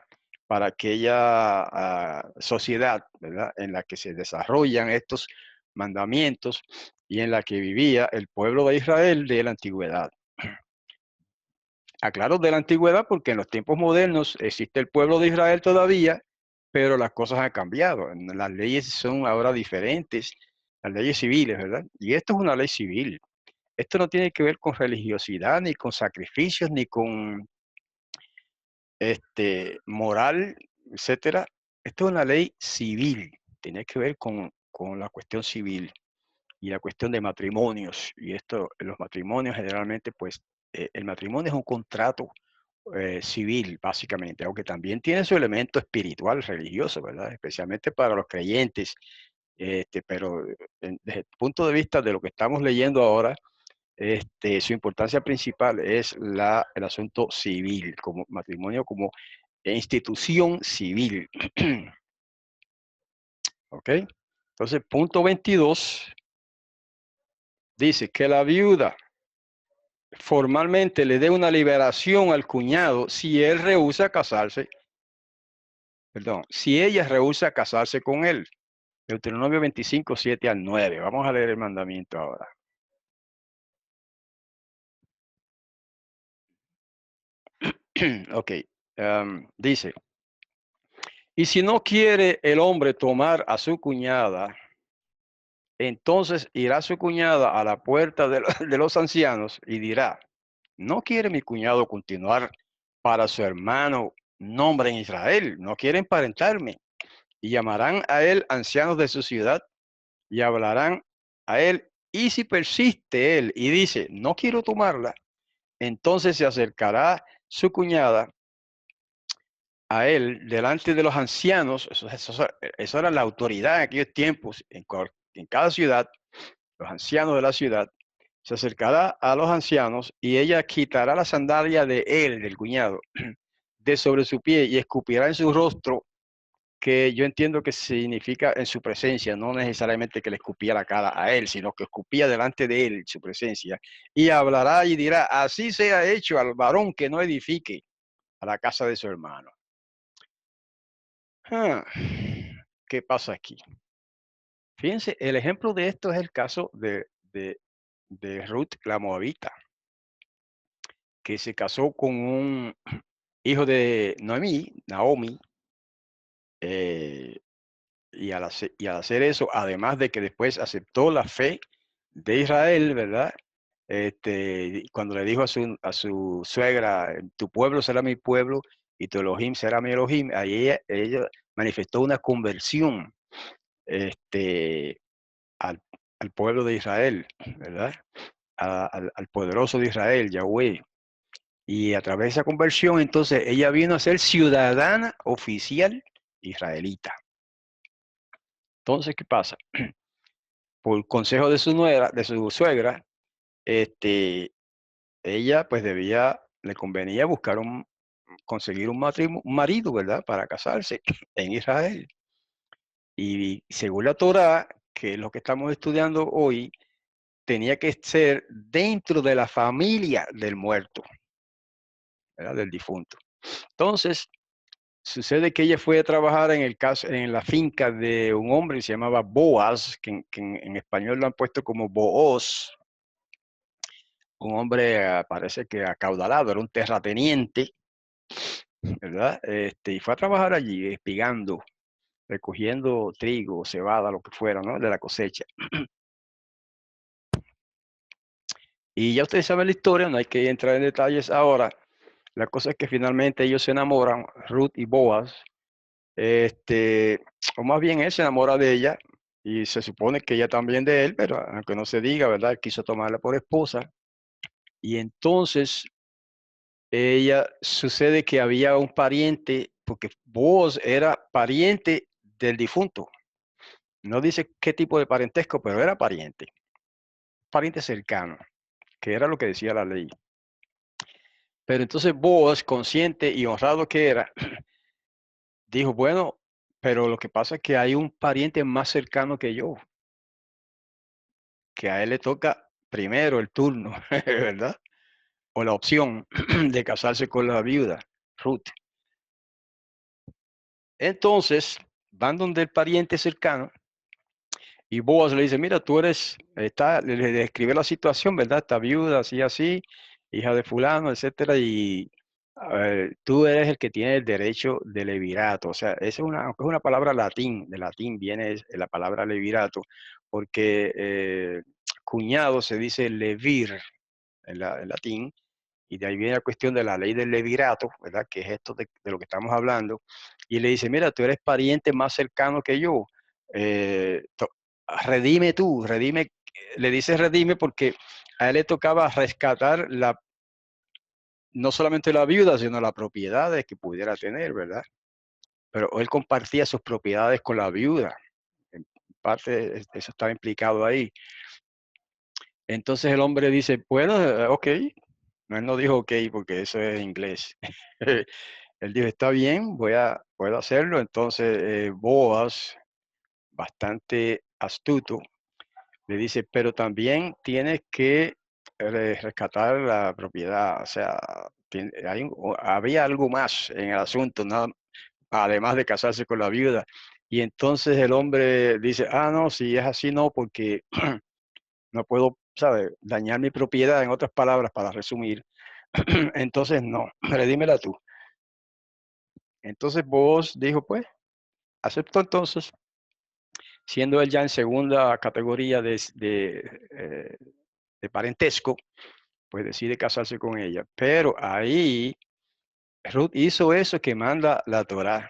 S1: para aquella sociedad, ¿verdad? En la que se desarrollan estos mandamientos y en la que vivía el pueblo de Israel de la antigüedad. Aclaro de la antigüedad porque en los tiempos modernos existe el pueblo de Israel todavía, pero las cosas han cambiado. Las leyes son ahora diferentes, las leyes civiles, ¿verdad? Y esto es una ley civil. Esto no tiene que ver con religiosidad, ni con sacrificios, ni con moral, etcétera. Esto es una ley civil, tiene que ver con la cuestión civil y la cuestión de matrimonios. Y esto, los matrimonios generalmente, pues, el matrimonio es un contrato civil, básicamente, aunque también tiene su elemento espiritual, religioso, ¿verdad? Especialmente para los creyentes. Pero desde el punto de vista de lo que estamos leyendo ahora, su importancia principal es el asunto civil, como matrimonio, como institución civil. ¿Ok? Entonces, punto 22 dice que la viuda formalmente le dé una liberación al cuñado si él rehúsa casarse, perdón, si ella rehúsa casarse con él. Deuteronomio 25, 7 al 9. Vamos a leer el mandamiento ahora. Ok. Dice, y si no quiere el hombre tomar a su cuñada, entonces irá su cuñada a la puerta de los ancianos y dirá, ¿no quiere mi cuñado continuar para su hermano nombre en Israel? ¿No quiere emparentarme? Y llamarán a él ancianos de su ciudad y hablarán a él. Y si persiste él y dice, no quiero tomarla, entonces se acercará su cuñada a él delante de los ancianos. Eso era la autoridad en aquellos tiempos, en cada ciudad, los ancianos de la ciudad. Se acercará a los ancianos y ella quitará la sandalia de él, del cuñado, de sobre su pie y escupirá en su rostro, que yo entiendo que significa en su presencia, no necesariamente que le escupía la cara a él, sino que escupía delante de él su presencia. Y hablará y dirá, así sea hecho al varón que no edifique a la casa de su hermano. Ah, ¿qué pasa aquí? Fíjense, el ejemplo de esto es el caso de Ruth la Moabita, que se casó con un hijo de Noemí, Naomi, eh, y al hacer eso, además de que después aceptó la fe de Israel, ¿verdad? Cuando le dijo a su suegra, tu pueblo será mi pueblo y tu Elohim será mi Elohim, ahí ella manifestó una conversión este, al, al pueblo de Israel, ¿verdad? Al poderoso de Israel, Yahweh. Y a través de esa conversión, entonces, ella vino a ser ciudadana oficial israelita. Entonces, ¿qué pasa? Por consejo de su nuera, de su suegra, ella pues le convenía conseguir un marido, ¿verdad? Para casarse en Israel. Y según la Torá, que es lo que estamos estudiando hoy, tenía que ser dentro de la familia del muerto, ¿verdad? Del difunto. Entonces, sucede que ella fue a trabajar en la finca de un hombre que se llamaba Boaz, que en español lo han puesto como Booz, un hombre parece que acaudalado, era un terrateniente, ¿verdad? Y fue a trabajar allí, espigando, recogiendo trigo, cebada, lo que fuera, ¿no? De la cosecha. Y ya ustedes saben la historia, no hay que entrar en detalles ahora. La cosa es que finalmente ellos se enamoran, Ruth y Boaz, o más bien él se enamora de ella y se supone que ella también de él, pero aunque no se diga, ¿verdad? Él quiso tomarla por esposa. Y entonces ella sucede que había un pariente, porque Boaz era pariente del difunto. No dice qué tipo de parentesco, pero era pariente. pariente cercano, que era lo que decía la ley. Pero entonces Boaz, consciente y honrado que era, dijo, bueno, pero lo que pasa es que hay un pariente más cercano que yo, que a él le toca primero el turno, ¿verdad? O la opción de casarse con la viuda, Ruth. Entonces, van donde el pariente cercano y Boaz le dice, mira, tú eres, le describe la situación, ¿verdad? Esta viuda, así, así, hija de fulano, etcétera, y tú eres el que tiene el derecho de levirato. O sea, aunque es una palabra de latín viene la palabra levirato, porque cuñado se dice levir en latín, y de ahí viene la cuestión de la ley del levirato, ¿verdad? Que es esto de lo que estamos hablando. Y le dice, mira, tú eres pariente más cercano que yo. eh, to- Redime tú, redime. Le dice redime porque a él le tocaba rescatar no solamente la viuda, sino las propiedades que pudiera tener, ¿verdad? Pero él compartía sus propiedades con la viuda. En parte eso estaba implicado ahí. Entonces el hombre dice, bueno, ok. No, él no dijo ok porque eso es inglés. Él dijo, está bien, puedo hacerlo. Entonces Boaz, bastante astuto, le dice, pero también tienes que rescatar la propiedad. O sea, había algo más en el asunto, además de casarse con la viuda. Y entonces el hombre dice, no, si es así, no, porque no puedo, ¿sabes?, dañar mi propiedad, en otras palabras, para resumir. Entonces, no, redímela tú. Entonces vos dijo, pues, aceptó entonces, siendo él ya en segunda categoría de parentesco, pues decide casarse con ella. Pero ahí Ruth hizo eso que manda la Torá.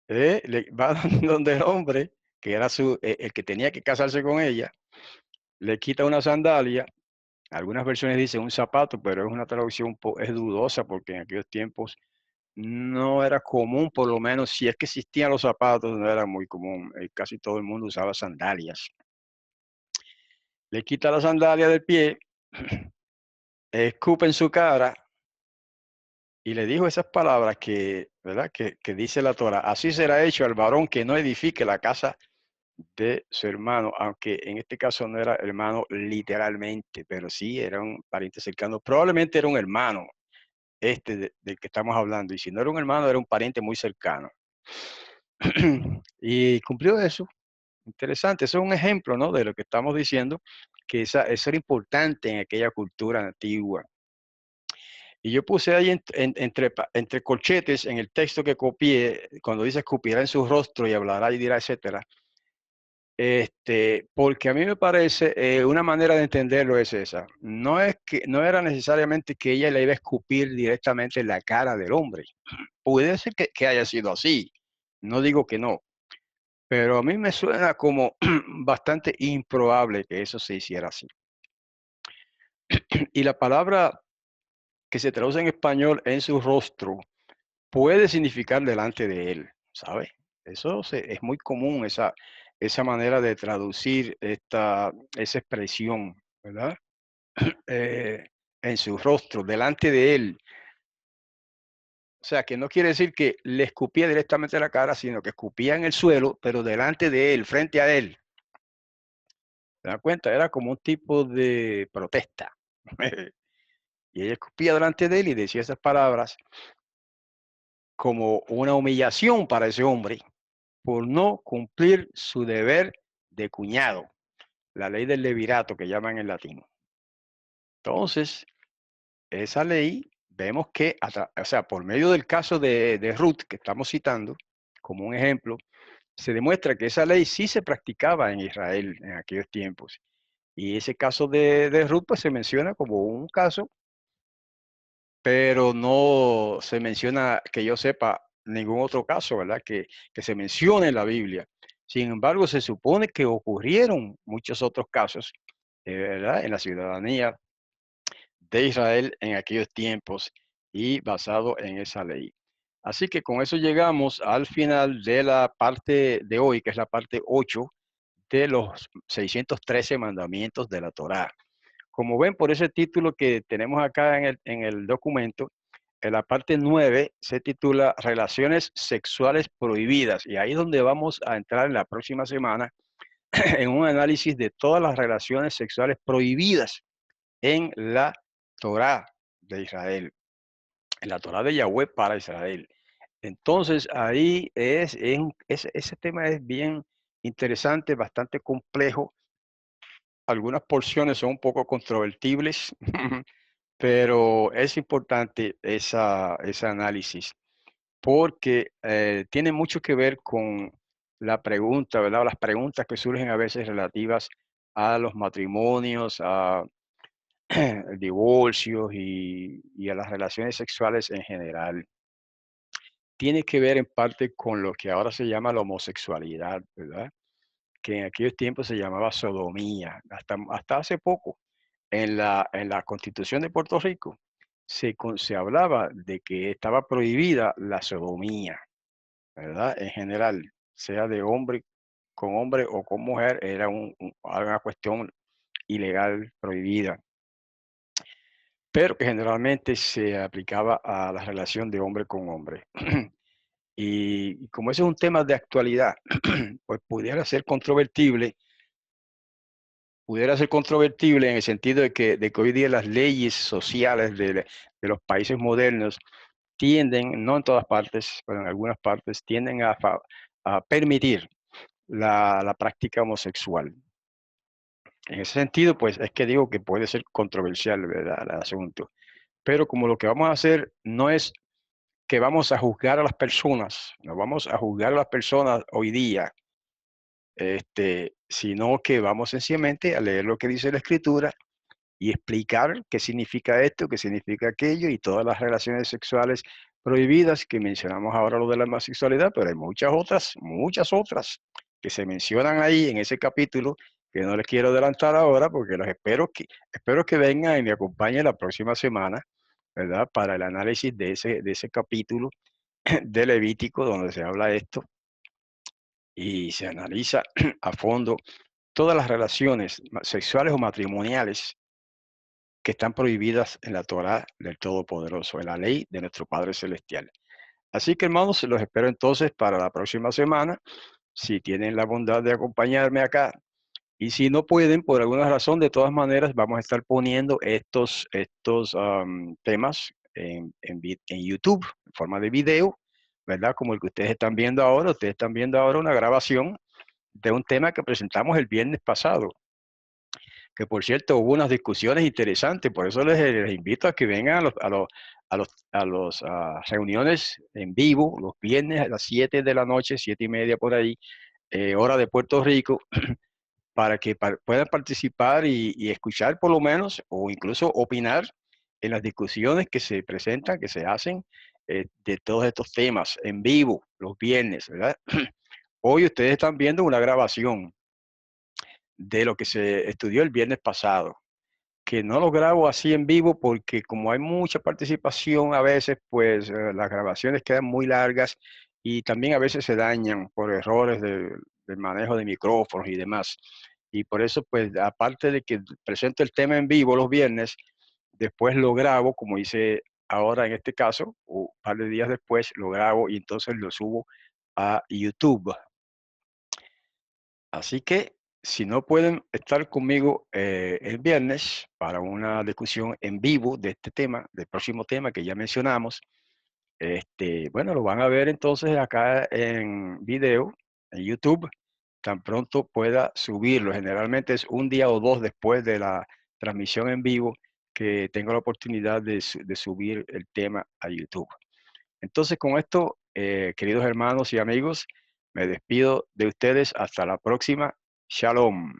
S1: Le va donde el hombre, que era el que tenía que casarse con ella, le quita una sandalia. Algunas versiones dicen un zapato, pero es una traducción es dudosa porque en aquellos tiempos no era común, por lo menos si es que existían los zapatos, no era muy común. Casi todo el mundo usaba sandalias. Le quita la sandalia del pie, escupe en su cara y le dijo esas palabras ¿verdad? Que dice la Torah. Así será hecho al varón que no edifique la casa de su hermano, aunque en este caso no era hermano literalmente, pero sí era un pariente cercano. Probablemente era un hermano del que estamos hablando. Y si no era un hermano, era un pariente muy cercano. Y cumplió eso. Interesante. Eso es un ejemplo, ¿no?, de lo que estamos diciendo, que eso era importante en aquella cultura antigua. Y yo puse ahí entre corchetes en el texto que copié, cuando dice escupirá en su rostro y hablará y dirá, etcétera. Porque a mí me parece, una manera de entenderlo es esa. No era necesariamente que ella le iba a escupir directamente en la cara del hombre. Puede ser que haya sido así. No digo que no. Pero a mí me suena como bastante improbable que eso se hiciera así. Y la palabra que se traduce en español en su rostro puede significar delante de él, ¿sabe? Es muy común esa manera de traducir esa expresión, ¿verdad? Eh, en su rostro, delante de él. O sea, que no quiere decir que le escupía directamente a la cara, sino que escupía en el suelo, pero delante de él, frente a él. ¿Se da cuenta? Era como un tipo de protesta. Y ella escupía delante de él y decía esas palabras como una humillación para ese hombre por no cumplir su deber de cuñado, la ley del levirato que llaman en latín. Entonces, esa ley, vemos que, o sea, por medio del caso de Ruth que estamos citando, como un ejemplo, se demuestra que esa ley sí se practicaba en Israel en aquellos tiempos. Y ese caso de Ruth pues se menciona como un caso, pero no se menciona, que yo sepa, ningún otro caso, ¿verdad? Que se mencione en la Biblia. Sin embargo, se supone que ocurrieron muchos otros casos, ¿verdad?, en la ciudadanía de Israel en aquellos tiempos y basado en esa ley. Así que con eso llegamos al final de la parte de hoy, que es la parte 8 de los 613 mandamientos de la Torá. Como ven por ese título que tenemos acá en el documento, en la parte 9 se titula Relaciones sexuales prohibidas, y ahí es donde vamos a entrar en la próxima semana en un análisis de todas las relaciones sexuales prohibidas en la Torá de Israel, en la Torá de Yahweh para Israel. Entonces, ahí ese tema es bien interesante, bastante complejo. Algunas porciones son un poco controvertibles, pero es importante ese análisis porque tiene mucho que ver con la pregunta, ¿verdad? Las preguntas que surgen a veces relativas a los matrimonios, a divorcios y a las relaciones sexuales en general. Tiene que ver en parte con lo que ahora se llama la homosexualidad, ¿verdad? Que en aquellos tiempos se llamaba sodomía. Hasta hace poco, en la Constitución de Puerto Rico, se hablaba de que estaba prohibida la sodomía, ¿verdad? En general, sea de hombre con hombre o con mujer, era una cuestión ilegal, prohibida, pero que generalmente se aplicaba a la relación de hombre con hombre. Y como ese es un tema de actualidad, pues pudiera ser controvertible en el sentido de que hoy día las leyes sociales de los países modernos tienden, no en todas partes, pero en algunas partes, tienden a permitir la práctica homosexual. En ese sentido, pues es que digo que puede ser controversial, ¿verdad? El asunto. Pero como lo que vamos a hacer no es que vamos a juzgar a las personas, no vamos a juzgar a las personas hoy día, sino que vamos sencillamente a leer lo que dice la Escritura y explicar qué significa esto, qué significa aquello y todas las relaciones sexuales prohibidas que mencionamos ahora, lo de la homosexualidad, pero hay muchas otras que se mencionan ahí en ese capítulo que no les quiero adelantar ahora porque espero que vengan y me acompañen la próxima semana, ¿verdad? Para el análisis de ese capítulo de Levítico donde se habla de esto y se analiza a fondo todas las relaciones sexuales o matrimoniales que están prohibidas en la Torá del Todopoderoso, en la ley de nuestro Padre Celestial. Así que, hermanos, los espero entonces para la próxima semana, si tienen la bondad de acompañarme acá. Y si no pueden, por alguna razón, de todas maneras, vamos a estar poniendo estos temas en YouTube, en forma de video, ¿verdad? Como el que ustedes están viendo ahora. Ustedes están viendo ahora una grabación de un tema que presentamos el viernes pasado, que por cierto hubo unas discusiones interesantes, por eso les invito a que vengan a las reuniones en vivo los viernes a las 7 de la noche, 7:30 por ahí, hora de Puerto Rico, para que puedan participar y escuchar por lo menos, o incluso opinar en las discusiones que se presentan, que se hacen de todos estos temas en vivo los viernes, ¿verdad? Hoy ustedes están viendo una grabación de lo que se estudió el viernes pasado, que no lo grabo así en vivo porque como hay mucha participación a veces, pues las grabaciones quedan muy largas y también a veces se dañan por errores del manejo de micrófonos y demás. Y por eso, pues aparte de que presento el tema en vivo los viernes, después lo grabo, como hice ahora en este caso, un par de días después lo grabo y entonces lo subo a YouTube. Así que si no pueden estar conmigo el viernes para una discusión en vivo de este tema, del próximo tema que ya mencionamos, bueno, lo van a ver entonces acá en video, en YouTube, tan pronto pueda subirlo. Generalmente es un día o dos después de la transmisión en vivo que tengo la oportunidad de subir el tema a YouTube. Entonces, con esto, queridos hermanos y amigos, me despido de ustedes hasta la próxima. Shalom.